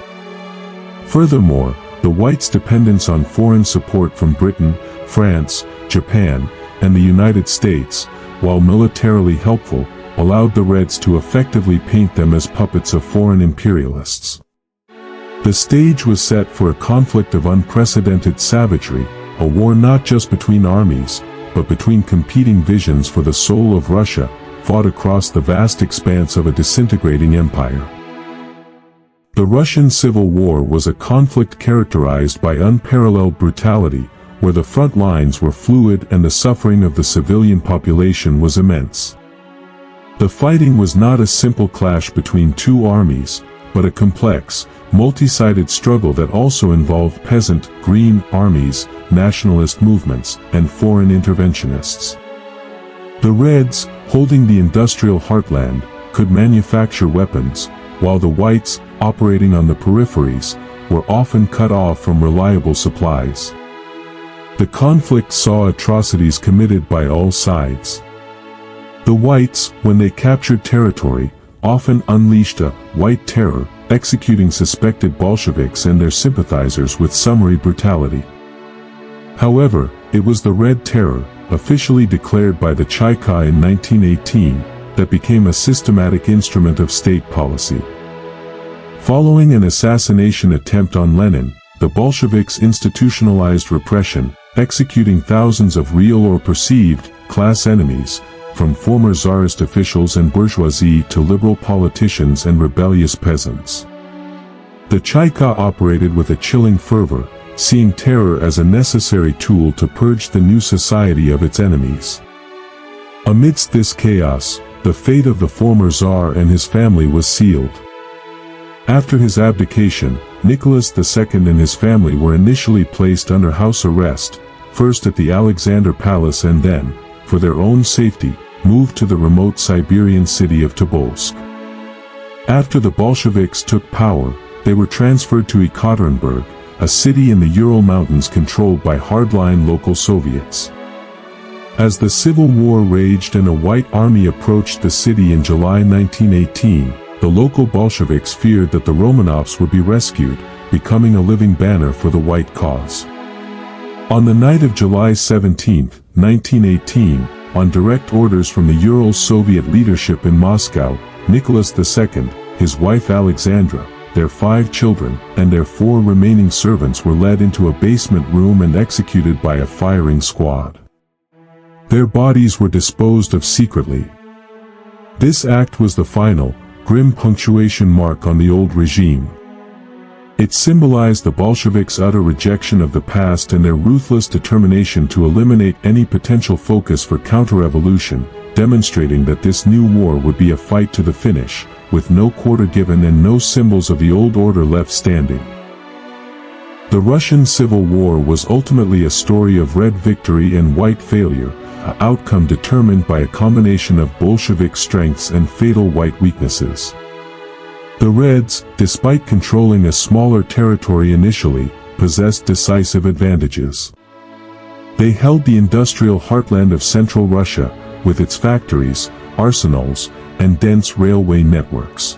Furthermore, the whites' dependence on foreign support from Britain, France, Japan, and the United States, while militarily helpful, allowed the Reds to effectively paint them as puppets of foreign imperialists. The stage was set for a conflict of unprecedented savagery, a war not just between armies, but between competing visions for the soul of Russia, fought across the vast expanse of a disintegrating empire. The Russian Civil War was a conflict characterized by unparalleled brutality, where the front lines were fluid and the suffering of the civilian population was immense. The fighting was not a simple clash between two armies, but a complex, multi-sided struggle that also involved peasant, green armies, nationalist movements, and foreign interventionists. The Reds, holding the industrial heartland, could manufacture weapons, while the whites, operating on the peripheries, were often cut off from reliable supplies. The conflict saw atrocities committed by all sides. The whites, when they captured territory, often unleashed a white terror, executing suspected Bolsheviks and their sympathizers with summary brutality. However, it was the Red Terror, officially declared by the Chayka in 1918, that became a systematic instrument of state policy. Following an assassination attempt on Lenin, the Bolsheviks institutionalized repression, executing thousands of real or perceived class enemies, from former Tsarist officials and bourgeoisie to liberal politicians and rebellious peasants. The Chayka operated with a chilling fervor, seeing terror as a necessary tool to purge the new society of its enemies. Amidst this chaos, the fate of the former Tsar and his family was sealed. After his abdication, Nicholas II and his family were initially placed under house arrest, first at the Alexander Palace and then, for their own safety, moved to the remote Siberian city of Tobolsk. After the Bolsheviks took power, they were transferred to Ekaterinburg, a city in the Ural Mountains controlled by hardline local Soviets. As the Civil War raged and a white army approached the city in July 1918, the local Bolsheviks feared that the Romanovs would be rescued, becoming a living banner for the white cause. On the night of July 17, 1918, on direct orders from the Ural Soviet leadership in Moscow, Nicholas II, his wife Alexandra, their 5 children, and their 4 remaining servants were led into a basement room and executed by a firing squad. Their bodies were disposed of secretly. This act was the final, grim punctuation mark on the old regime. It symbolized the Bolsheviks' utter rejection of the past and their ruthless determination to eliminate any potential focus for counter-revolution, demonstrating that this new war would be a fight to the finish, with no quarter given and no symbols of the old order left standing. The Russian Civil War was ultimately a story of red victory and white failure, an outcome determined by a combination of Bolshevik strengths and fatal white weaknesses. The Reds, despite controlling a smaller territory initially, possessed decisive advantages. They held the industrial heartland of central Russia, with its factories, arsenals, and dense railway networks.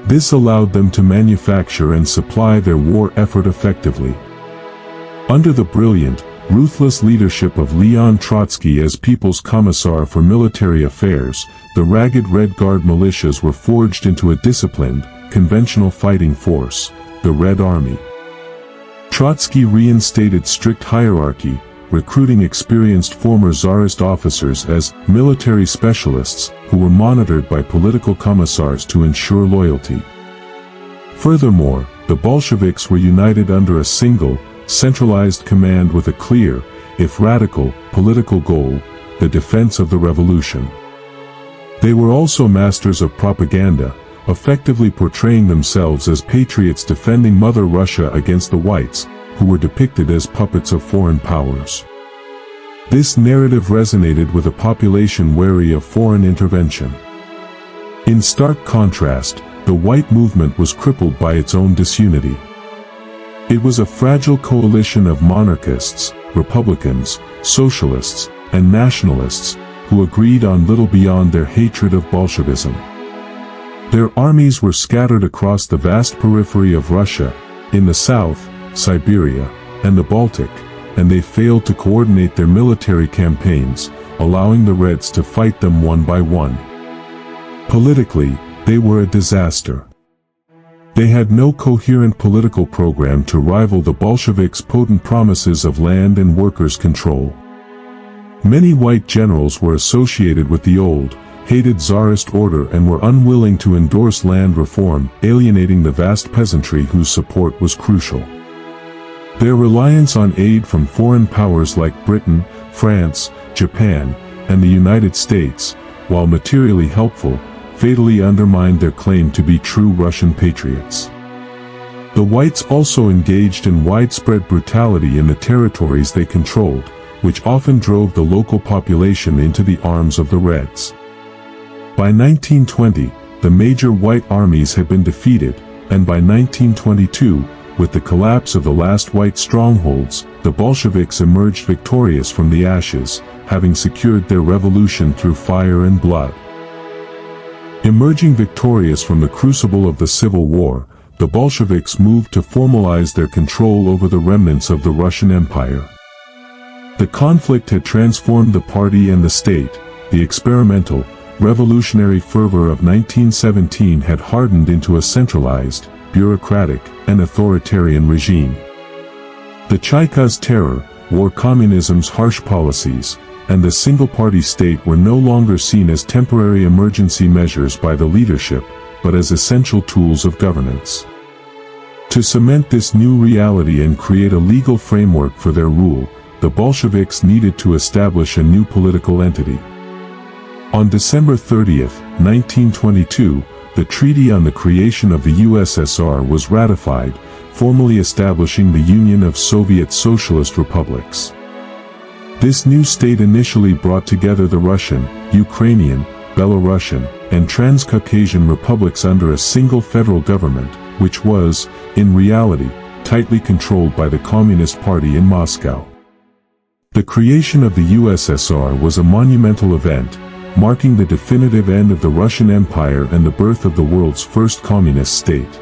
This allowed them to manufacture and supply their war effort effectively. Under the brilliant, ruthless leadership of Leon Trotsky as People's Commissar for Military Affairs, the ragged Red Guard militias were forged into a disciplined, conventional fighting force, the Red Army. Trotsky reinstated strict hierarchy, recruiting experienced former Tsarist officers as military specialists who were monitored by political commissars to ensure loyalty. Furthermore, the Bolsheviks were united under a single, centralized command with a clear, if radical, political goal: the defense of the revolution. They were also masters of propaganda, effectively portraying themselves as patriots defending Mother Russia against the whites, who were depicted as puppets of foreign powers. This narrative resonated with a population wary of foreign intervention. In stark contrast, the white movement was crippled by its own disunity. It was a fragile coalition of monarchists, republicans, socialists, and nationalists, who agreed on little beyond their hatred of Bolshevism. Their armies were scattered across the vast periphery of Russia, in the south, Siberia, and the Baltic, and they failed to coordinate their military campaigns, allowing the Reds to fight them one by one. Politically, they were a disaster. They had no coherent political program to rival the Bolsheviks' potent promises of land and workers' control. Many white generals were associated with the old, hated Tsarist order and were unwilling to endorse land reform, alienating the vast peasantry whose support was crucial. Their reliance on aid from foreign powers like Britain, France, Japan, and the United States, while materially helpful, fatally undermined their claim to be true Russian patriots. The whites also engaged in widespread brutality in the territories they controlled, which often drove the local population into the arms of the Reds. By 1920, the major white armies had been defeated, and by 1922, with the collapse of the last white strongholds, the Bolsheviks emerged victorious from the ashes, having secured their revolution through fire and blood. Emerging victorious from the crucible of the Civil War, the Bolsheviks moved to formalize their control over the remnants of the Russian Empire. The conflict had transformed the party and the state. The experimental, revolutionary fervor of 1917 had hardened into a centralized, bureaucratic, and authoritarian regime. The Chaika's terror, war communism's harsh policies, and the single-party state were no longer seen as temporary emergency measures by the leadership, but as essential tools of governance. To cement this new reality and create a legal framework for their rule, the Bolsheviks needed to establish a new political entity. On December 30, 1922, the Treaty on the Creation of the USSR was ratified, formally establishing the Union of Soviet Socialist Republics. This new state initially brought together the Russian, Ukrainian, Belarusian, and Transcaucasian republics under a single federal government, which was, in reality, tightly controlled by the Communist Party in Moscow. The creation of the USSR was a monumental event, marking the definitive end of the Russian Empire and the birth of the world's first communist state.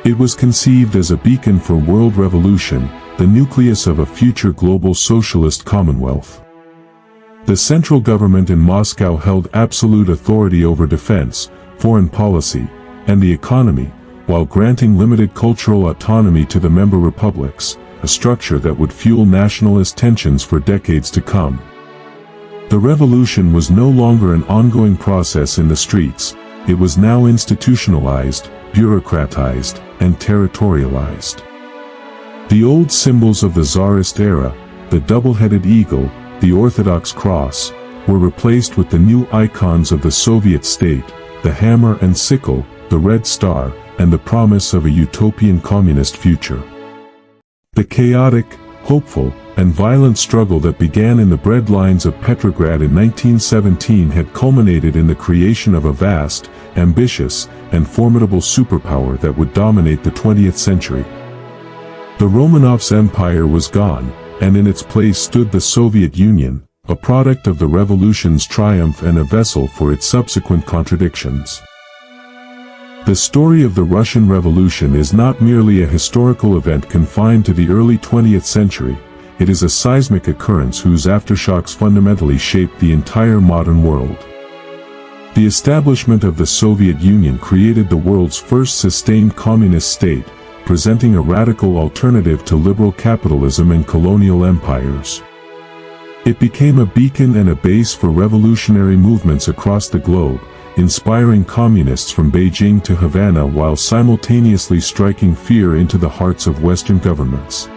It was conceived as a beacon for world revolution, the nucleus of a future global socialist commonwealth. The central government in Moscow held absolute authority over defense, foreign policy, and the economy, while granting limited cultural autonomy to the member republics, a structure that would fuel nationalist tensions for decades to come. The revolution was no longer an ongoing process in the streets, it was now institutionalized, bureaucratized, and territorialized. The old symbols of the Tsarist era, the double-headed eagle, the Orthodox cross, were replaced with the new icons of the Soviet state, the hammer and sickle, the red star, and the promise of a utopian communist future. The chaotic, hopeful, and violent struggle that began in the bread lines of Petrograd in 1917 had culminated in the creation of a vast, ambitious, and formidable superpower that would dominate the 20th century. The Romanovs' empire was gone, and in its place stood the Soviet Union, a product of the revolution's triumph and a vessel for its subsequent contradictions. The story of the Russian Revolution is not merely a historical event confined to the early 20th century, it is a seismic occurrence whose aftershocks fundamentally shaped the entire modern world. The establishment of the Soviet Union created the world's first sustained communist state, presenting a radical alternative to liberal capitalism and colonial empires. It became a beacon and a base for revolutionary movements across the globe, inspiring communists from Beijing to Havana while simultaneously striking fear into the hearts of Western governments.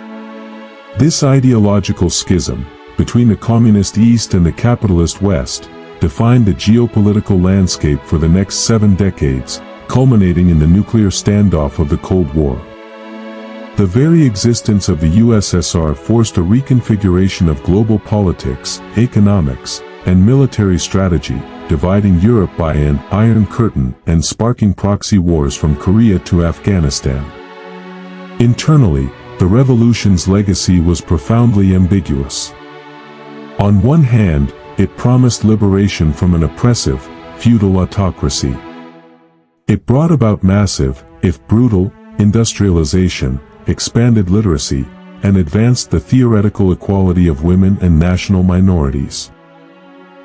This ideological schism, between the communist East and the capitalist West, defined the geopolitical landscape for the next 7 decades, culminating in the nuclear standoff of the Cold War. The very existence of the USSR forced a reconfiguration of global politics, economics, and military strategy, dividing Europe by an Iron Curtain and sparking proxy wars from Korea to Afghanistan. Internally, the revolution's legacy was profoundly ambiguous. On one hand, it promised liberation from an oppressive, feudal autocracy. It brought about massive, if brutal, industrialization, expanded literacy, and advanced the theoretical equality of women and national minorities.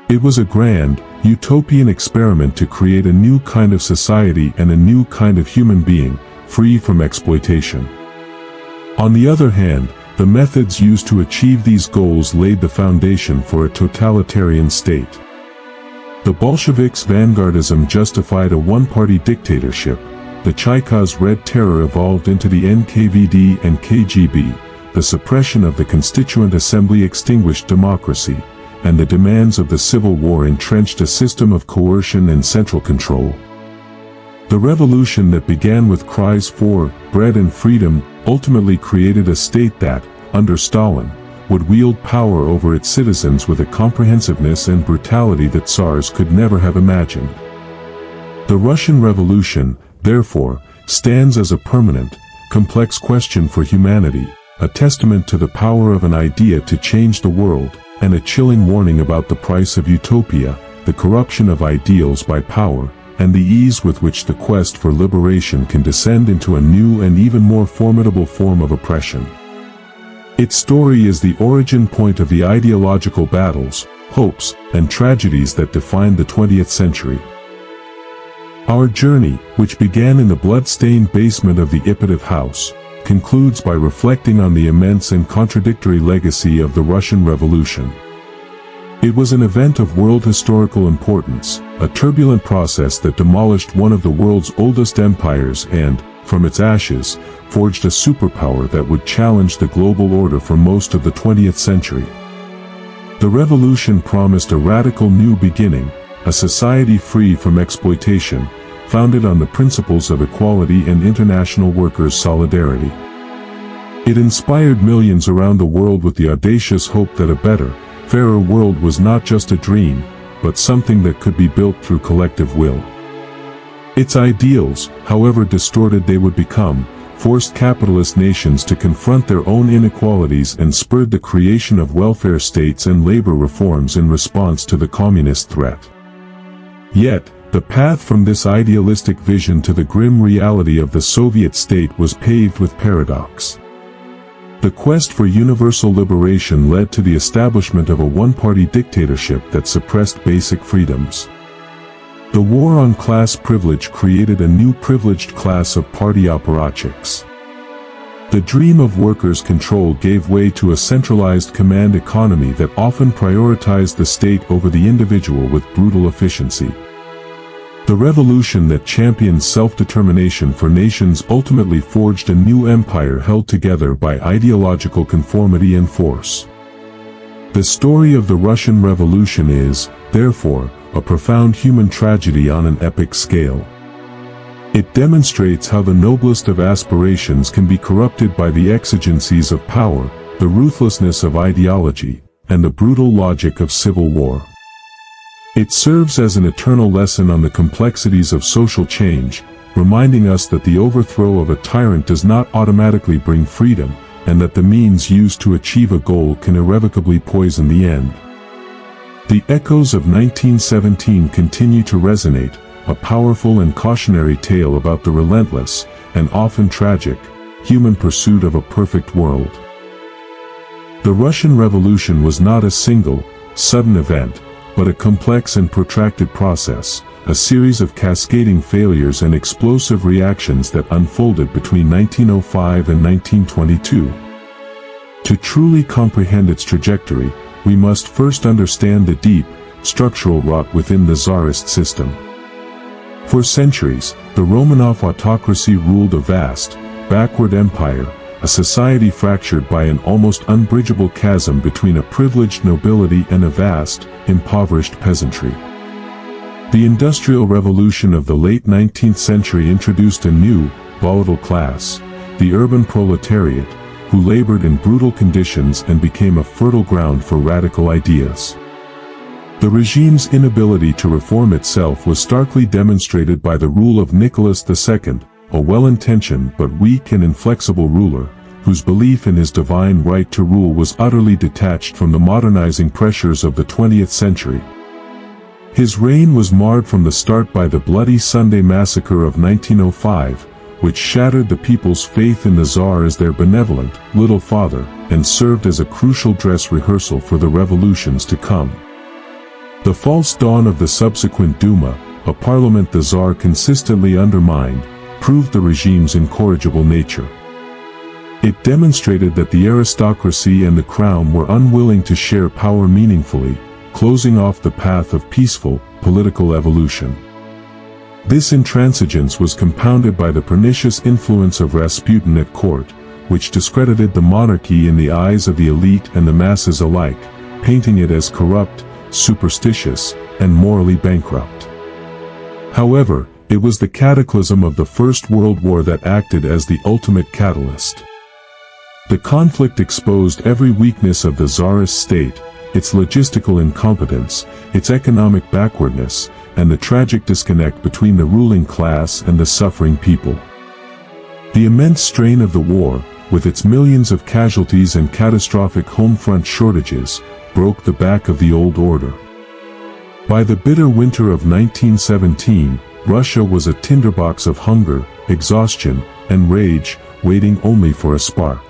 It was a grand, utopian experiment to create a new kind of society and a new kind of human being, free from exploitation. On the other hand, the methods used to achieve these goals laid the foundation for a totalitarian state. The Bolsheviks' vanguardism justified a one-party dictatorship. The Chaikov's Red Terror evolved into the NKVD and KGB, the suppression of the Constituent Assembly extinguished democracy, and the demands of the Civil War entrenched a system of coercion and central control. The revolution that began with cries for bread and freedom ultimately created a state that, under Stalin, would wield power over its citizens with a comprehensiveness and brutality that Tsars could never have imagined. The Russian Revolution, therefore, stands as a permanent, complex question for humanity, a testament to the power of an idea to change the world, and a chilling warning about the price of utopia, the corruption of ideals by power, and the ease with which the quest for liberation can descend into a new and even more formidable form of oppression. Its story is the origin point of the ideological battles, hopes, and tragedies that defined the 20th century. Our journey, which began in the blood-stained basement of the Ipatov house, concludes by reflecting on the immense and contradictory legacy of the Russian Revolution. It was an event of world historical importance, a turbulent process that demolished one of the world's oldest empires and, from its ashes, forged a superpower that would challenge the global order for most of the 20th century. The revolution promised a radical new beginning, a society free from exploitation, founded on the principles of equality and international workers' solidarity. It inspired millions around the world with the audacious hope that a better, fairer world was not just a dream, but something that could be built through collective will. Its ideals, however distorted they would become, forced capitalist nations to confront their own inequalities and spurred the creation of welfare states and labor reforms in response to the communist threat. Yet, the path from this idealistic vision to the grim reality of the Soviet state was paved with paradox. The quest for universal liberation led to the establishment of a one-party dictatorship that suppressed basic freedoms. The war on class privilege created a new privileged class of party apparatchiks. The dream of workers' control gave way to a centralized command economy that often prioritized the state over the individual with brutal efficiency. The revolution that championed self-determination for nations ultimately forged a new empire held together by ideological conformity and force. The story of the Russian Revolution is, therefore, a profound human tragedy on an epic scale. It demonstrates how the noblest of aspirations can be corrupted by the exigencies of power, the ruthlessness of ideology, and the brutal logic of civil war. It serves as an eternal lesson on the complexities of social change, reminding us that the overthrow of a tyrant does not automatically bring freedom, and that the means used to achieve a goal can irrevocably poison the end. The echoes of 1917 continue to resonate, a powerful and cautionary tale about the relentless, and often tragic, human pursuit of a perfect world. The Russian Revolution was not a single, sudden event, but a complex and protracted process, a series of cascading failures and explosive reactions that unfolded between 1905 and 1922. To truly comprehend its trajectory, we must first understand the deep, structural rot within the Tsarist system. For centuries, the Romanov autocracy ruled a vast, backward empire, a society fractured by an almost unbridgeable chasm between a privileged nobility and a vast, impoverished peasantry. The Industrial Revolution of the late 19th century introduced a new, volatile class, the urban proletariat, who labored in brutal conditions and became a fertile ground for radical ideas. The regime's inability to reform itself was starkly demonstrated by the rule of Nicholas II, a well-intentioned but weak and inflexible ruler, whose belief in his divine right to rule was utterly detached from the modernizing pressures of the 20th century. His reign was marred from the start by the Bloody Sunday Massacre of 1905, which shattered the people's faith in the Tsar as their benevolent, little father, and served as a crucial dress rehearsal for the revolutions to come. The false dawn of the subsequent Duma, a parliament the Tsar consistently undermined, proved the regime's incorrigible nature. It demonstrated that the aristocracy and the crown were unwilling to share power meaningfully, closing off the path of peaceful, political evolution. This intransigence was compounded by the pernicious influence of Rasputin at court, which discredited the monarchy in the eyes of the elite and the masses alike, painting it as corrupt, superstitious, and morally bankrupt. However, it was the cataclysm of the First World War that acted as the ultimate catalyst. The conflict exposed every weakness of the Tsarist state, its logistical incompetence, its economic backwardness, and the tragic disconnect between the ruling class and the suffering people. The immense strain of the war, with its millions of casualties and catastrophic home front shortages, broke the back of the old order. By the bitter winter of 1917, Russia was a tinderbox of hunger, exhaustion, and rage, waiting only for a spark.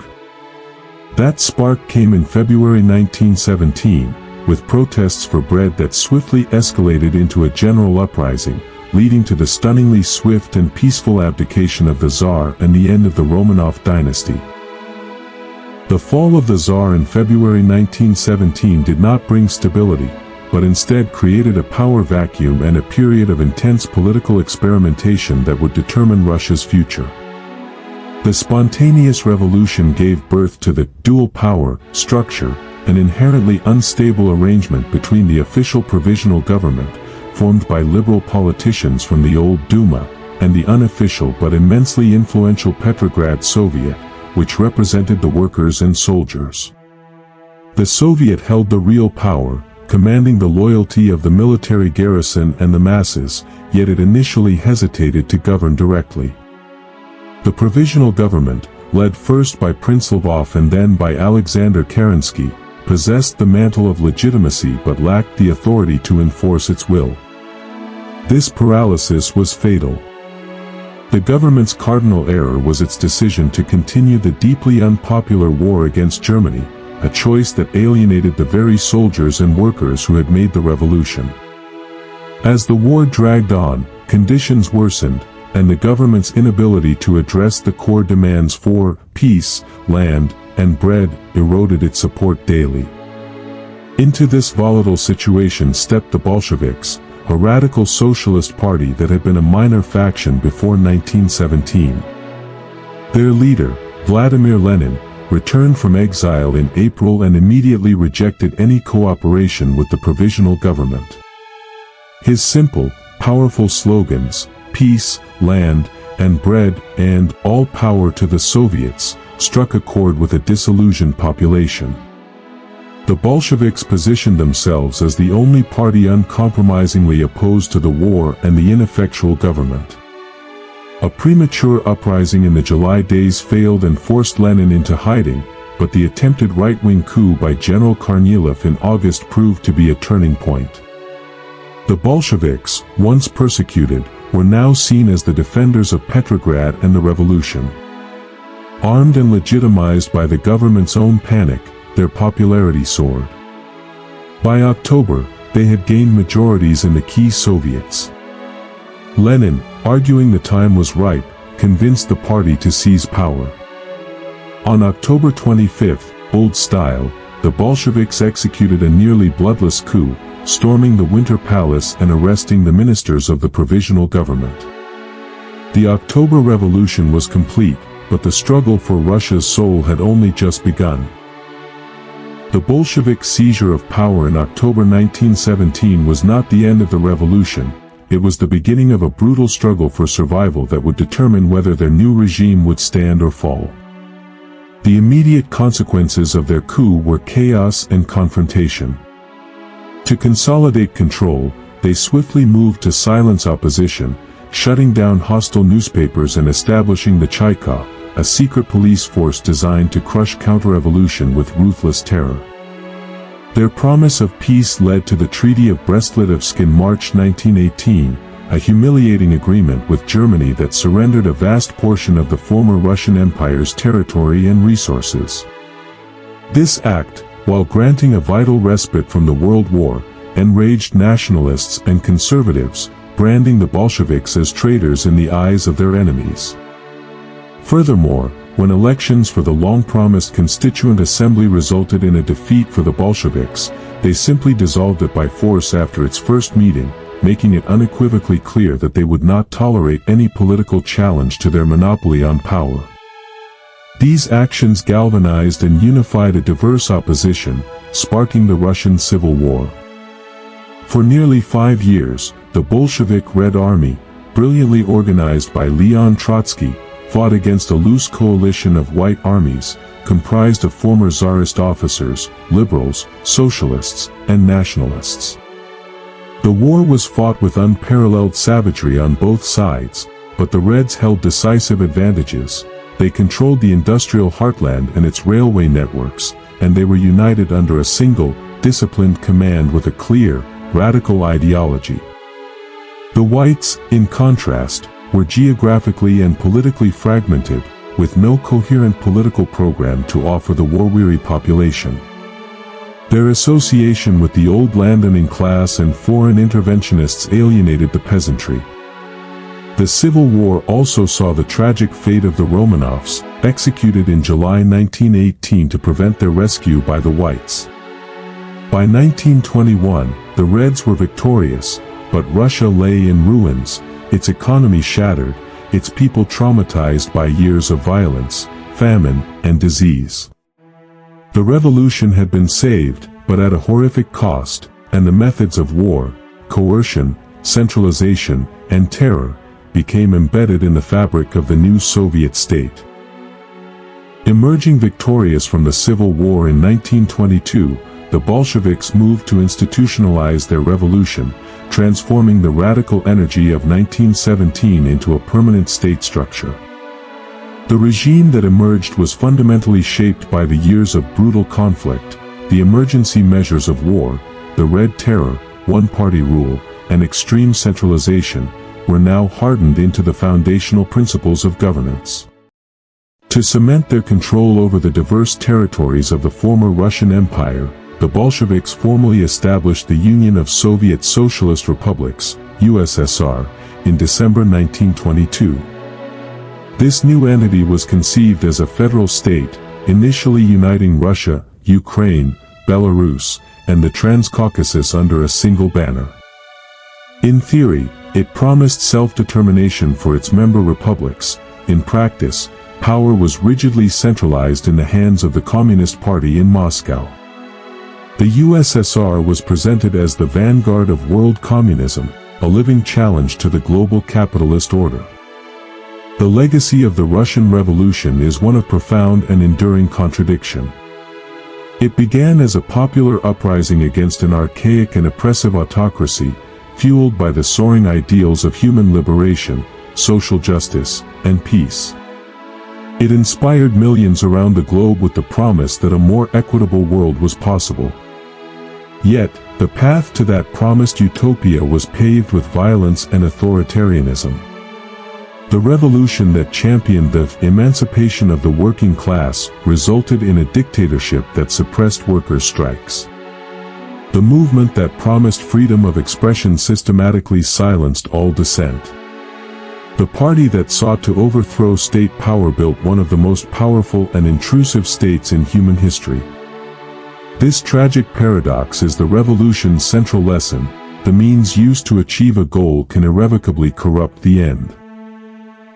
That spark came in February 1917, with protests for bread that swiftly escalated into a general uprising, leading to the stunningly swift and peaceful abdication of the Tsar and the end of the Romanov dynasty. The fall of the Tsar in February 1917 did not bring stability, but instead created a power vacuum and a period of intense political experimentation that would determine Russia's future. The spontaneous revolution gave birth to the dual power structure, an inherently unstable arrangement between the official provisional government, formed by liberal politicians from the old Duma, and the unofficial but immensely influential Petrograd Soviet, which represented the workers and soldiers. The Soviet held the real power, commanding the loyalty of the military garrison and the masses, yet it initially hesitated to govern directly. The provisional government, led first by Prince Lvov and then by Alexander Kerensky, possessed the mantle of legitimacy but lacked the authority to enforce its will. This paralysis was fatal. The government's cardinal error was its decision to continue the deeply unpopular war against Germany, a choice that alienated the very soldiers and workers who had made the revolution. As the war dragged on, conditions worsened, and the government's inability to address the core demands for peace, land, and bread eroded its support daily. Into this volatile situation stepped the Bolsheviks, a radical socialist party that had been a minor faction before 1917. Their leader, Vladimir Lenin, returned from exile in April and immediately rejected any cooperation with the provisional government. His simple, powerful slogans, peace, land, and bread, and all power to the Soviets, struck a chord with a disillusioned population. The Bolsheviks positioned themselves as the only party uncompromisingly opposed to the war and the ineffectual government. A premature uprising in the July days failed and forced Lenin into hiding, but the attempted right-wing coup by General Kornilov in August proved to be a turning point. The Bolsheviks, once persecuted, were now seen as the defenders of Petrograd and the revolution. Armed and legitimized by the government's own panic, their popularity soared. By October, they had gained majorities in the key Soviets. Lenin, arguing the time was ripe, convinced the party to seize power. On October 25, Old Style, the Bolsheviks executed a nearly bloodless coup, storming the Winter Palace and arresting the ministers of the provisional government. The October Revolution was complete, but the struggle for Russia's soul had only just begun. The Bolshevik seizure of power in October 1917 was not the end of the revolution, it was the beginning of a brutal struggle for survival that would determine whether their new regime would stand or fall. The immediate consequences of their coup were chaos and confrontation. To consolidate control, they swiftly moved to silence opposition, shutting down hostile newspapers and establishing the Chaika, a secret police force designed to crush counter-revolution with ruthless terror. Their promise of peace led to the Treaty of Brest-Litovsk in March 1918, a humiliating agreement with Germany that surrendered a vast portion of the former Russian Empire's territory and resources. This act, while granting a vital respite from the World War, enraged nationalists and conservatives, branding the Bolsheviks as traitors in the eyes of their enemies. Furthermore, when elections for the long-promised Constituent Assembly resulted in a defeat for the Bolsheviks, they simply dissolved it by force after its first meeting, making it unequivocally clear that they would not tolerate any political challenge to their monopoly on power. These actions galvanized and unified a diverse opposition, sparking the Russian Civil War. For nearly 5 years, the Bolshevik Red Army, brilliantly organized by Leon Trotsky, fought against a loose coalition of white armies, comprised of former Tsarist officers, liberals, socialists, and nationalists. The war was fought with unparalleled savagery on both sides, but the Reds held decisive advantages. They controlled the industrial heartland and its railway networks, and they were united under a single, disciplined command with a clear, radical ideology. The Whites, in contrast, were geographically and politically fragmented, with no coherent political program to offer the war-weary population. Their association with the old landowning class and foreign interventionists alienated the peasantry. The Civil War also saw the tragic fate of the Romanovs, executed in July 1918 to prevent their rescue by the Whites. By 1921, the Reds were victorious, but Russia lay in ruins, its economy shattered, its people traumatized by years of violence, famine, and disease. The revolution had been saved, but at a horrific cost, and the methods of war, coercion, centralization, and terror, became embedded in the fabric of the new Soviet state. Emerging victorious from the Civil War in 1922, the Bolsheviks moved to institutionalize their revolution, transforming the radical energy of 1917 into a permanent state structure. The regime that emerged was fundamentally shaped by the years of brutal conflict, the emergency measures of war, the Red Terror, one-party rule, and extreme centralization, were now hardened into the foundational principles of governance. To cement their control over the diverse territories of the former Russian Empire, the Bolsheviks formally established the Union of Soviet Socialist Republics, USSR, in December 1922. This new entity was conceived as a federal state, initially uniting Russia, Ukraine, Belarus, and the Transcaucasus under a single banner. In theory, it promised self-determination for its member republics. In practice, power was rigidly centralized in the hands of the Communist Party in Moscow. The USSR was presented as the vanguard of world communism, a living challenge to the global capitalist order. The legacy of the Russian Revolution is one of profound and enduring contradiction. It began as a popular uprising against an archaic and oppressive autocracy, fueled by the soaring ideals of human liberation, social justice, and peace. It inspired millions around the globe with the promise that a more equitable world was possible. Yet, the path to that promised utopia was paved with violence and authoritarianism. The revolution that championed the emancipation of the working class resulted in a dictatorship that suppressed workers' strikes. The movement that promised freedom of expression systematically silenced all dissent. The party that sought to overthrow state power built one of the most powerful and intrusive states in human history. This tragic paradox is the revolution's central lesson: the means used to achieve a goal can irrevocably corrupt the end.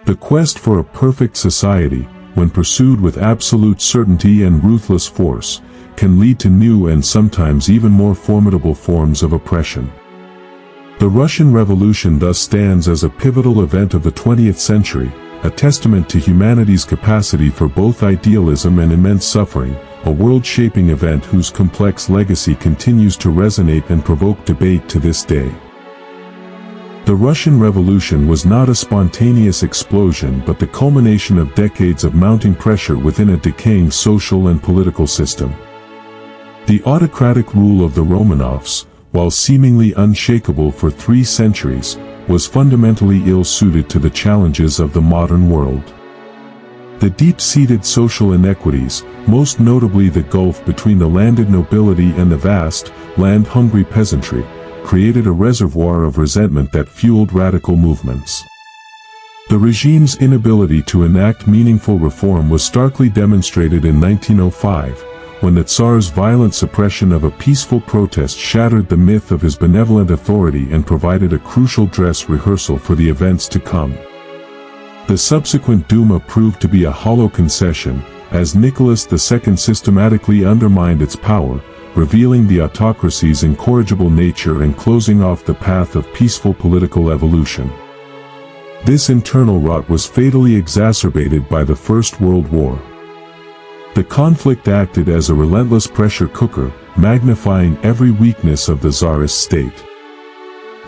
The quest for a perfect society, when pursued with absolute certainty and ruthless force, can lead to new and sometimes even more formidable forms of oppression. The Russian Revolution thus stands as a pivotal event of the 20th century, a testament to humanity's capacity for both idealism and immense suffering, a world-shaping event whose complex legacy continues to resonate and provoke debate to this day. The Russian Revolution was not a spontaneous explosion but the culmination of decades of mounting pressure within a decaying social and political system. The autocratic rule of the Romanovs, while seemingly unshakable for 3 centuries, was fundamentally ill-suited to the challenges of the modern world. The deep-seated social inequities, most notably the gulf between the landed nobility and the vast, land-hungry peasantry, created a reservoir of resentment that fueled radical movements. The regime's inability to enact meaningful reform was starkly demonstrated in 1905, when the Tsar's violent suppression of a peaceful protest shattered the myth of his benevolent authority and provided a crucial dress rehearsal for the events to come. The subsequent Duma proved to be a hollow concession, as Nicholas II systematically undermined its power, revealing the autocracy's incorrigible nature and closing off the path of peaceful political evolution. This internal rot was fatally exacerbated by the First World War. The conflict acted as a relentless pressure cooker, magnifying every weakness of the Tsarist state.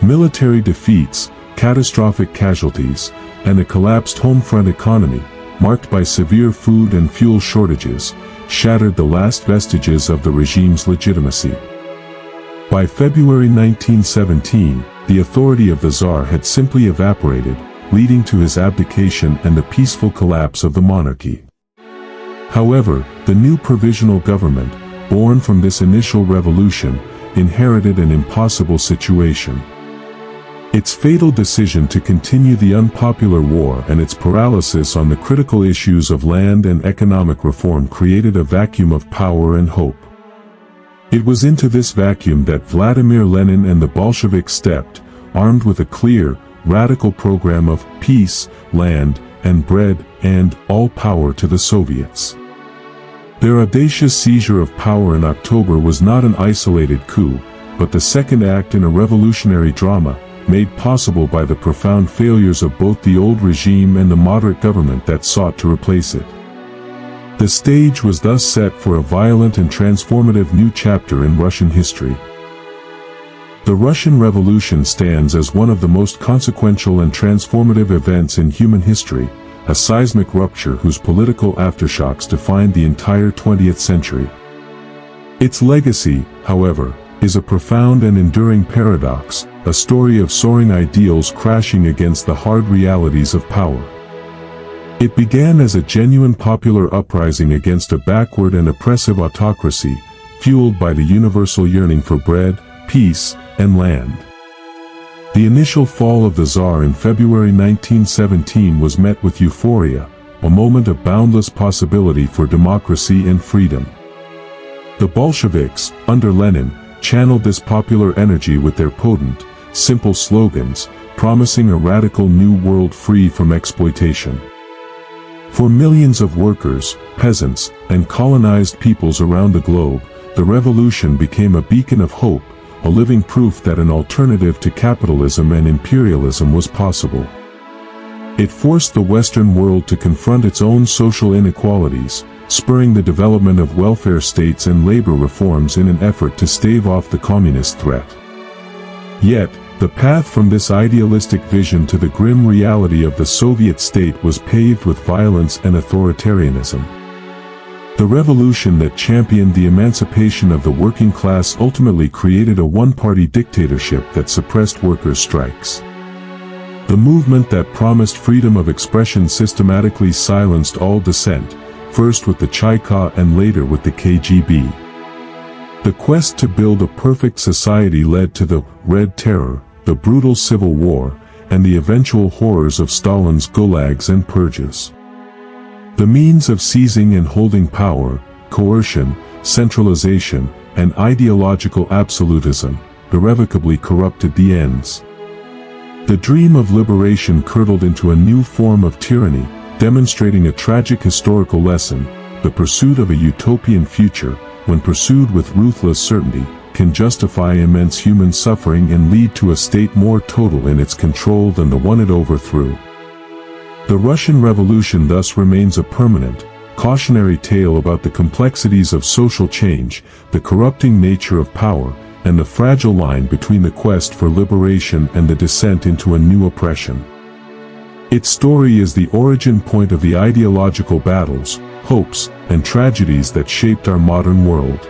Military defeats, catastrophic casualties, and a collapsed home front economy, marked by severe food and fuel shortages, shattered the last vestiges of the regime's legitimacy. By February 1917, the authority of the Tsar had simply evaporated, leading to his abdication and the peaceful collapse of the monarchy. However, the new provisional government, born from this initial revolution, inherited an impossible situation. Its fatal decision to continue the unpopular war and its paralysis on the critical issues of land and economic reform created a vacuum of power and hope. It was into this vacuum that Vladimir Lenin and the Bolsheviks stepped, armed with a clear, radical program of peace, land, and bread, and all power to the Soviets. Their audacious seizure of power in October was not an isolated coup, but the second act in a revolutionary drama, made possible by the profound failures of both the old regime and the moderate government that sought to replace it. The stage was thus set for a violent and transformative new chapter in Russian history. The Russian Revolution stands as one of the most consequential and transformative events in human history, a seismic rupture whose political aftershocks defined the entire 20th century. Its legacy, however, is a profound and enduring paradox, a story of soaring ideals crashing against the hard realities of power. It began as a genuine popular uprising against a backward and oppressive autocracy, fueled by the universal yearning for bread, peace, and land. The initial fall of the Tsar in February 1917 was met with euphoria, a moment of boundless possibility for democracy and freedom. The Bolsheviks, under Lenin, channeled this popular energy with their potent, simple slogans, promising a radical new world free from exploitation. For millions of workers, peasants, and colonized peoples around the globe, the revolution became a beacon of hope, a living proof that an alternative to capitalism and imperialism was possible. It forced the Western world to confront its own social inequalities, spurring the development of welfare states and labor reforms in an effort to stave off the communist threat. Yet, the path from this idealistic vision to the grim reality of the Soviet state was paved with violence and authoritarianism. The revolution that championed the emancipation of the working class ultimately created a one-party dictatorship that suppressed workers' strikes. The movement that promised freedom of expression systematically silenced all dissent, first with the Cheka and later with the KGB. The quest to build a perfect society led to the Red Terror, the brutal civil war, and the eventual horrors of Stalin's gulags and purges. The means of seizing and holding power, coercion, centralization, and ideological absolutism, irrevocably corrupted the ends. The dream of liberation curdled into a new form of tyranny, demonstrating a tragic historical lesson: the pursuit of a utopian future, when pursued with ruthless certainty, can justify immense human suffering and lead to a state more total in its control than the one it overthrew. The Russian Revolution thus remains a permanent, cautionary tale about the complexities of social change, the corrupting nature of power, and the fragile line between the quest for liberation and the descent into a new oppression. Its story is the origin point of the ideological battles, hopes, and tragedies that shaped our modern world.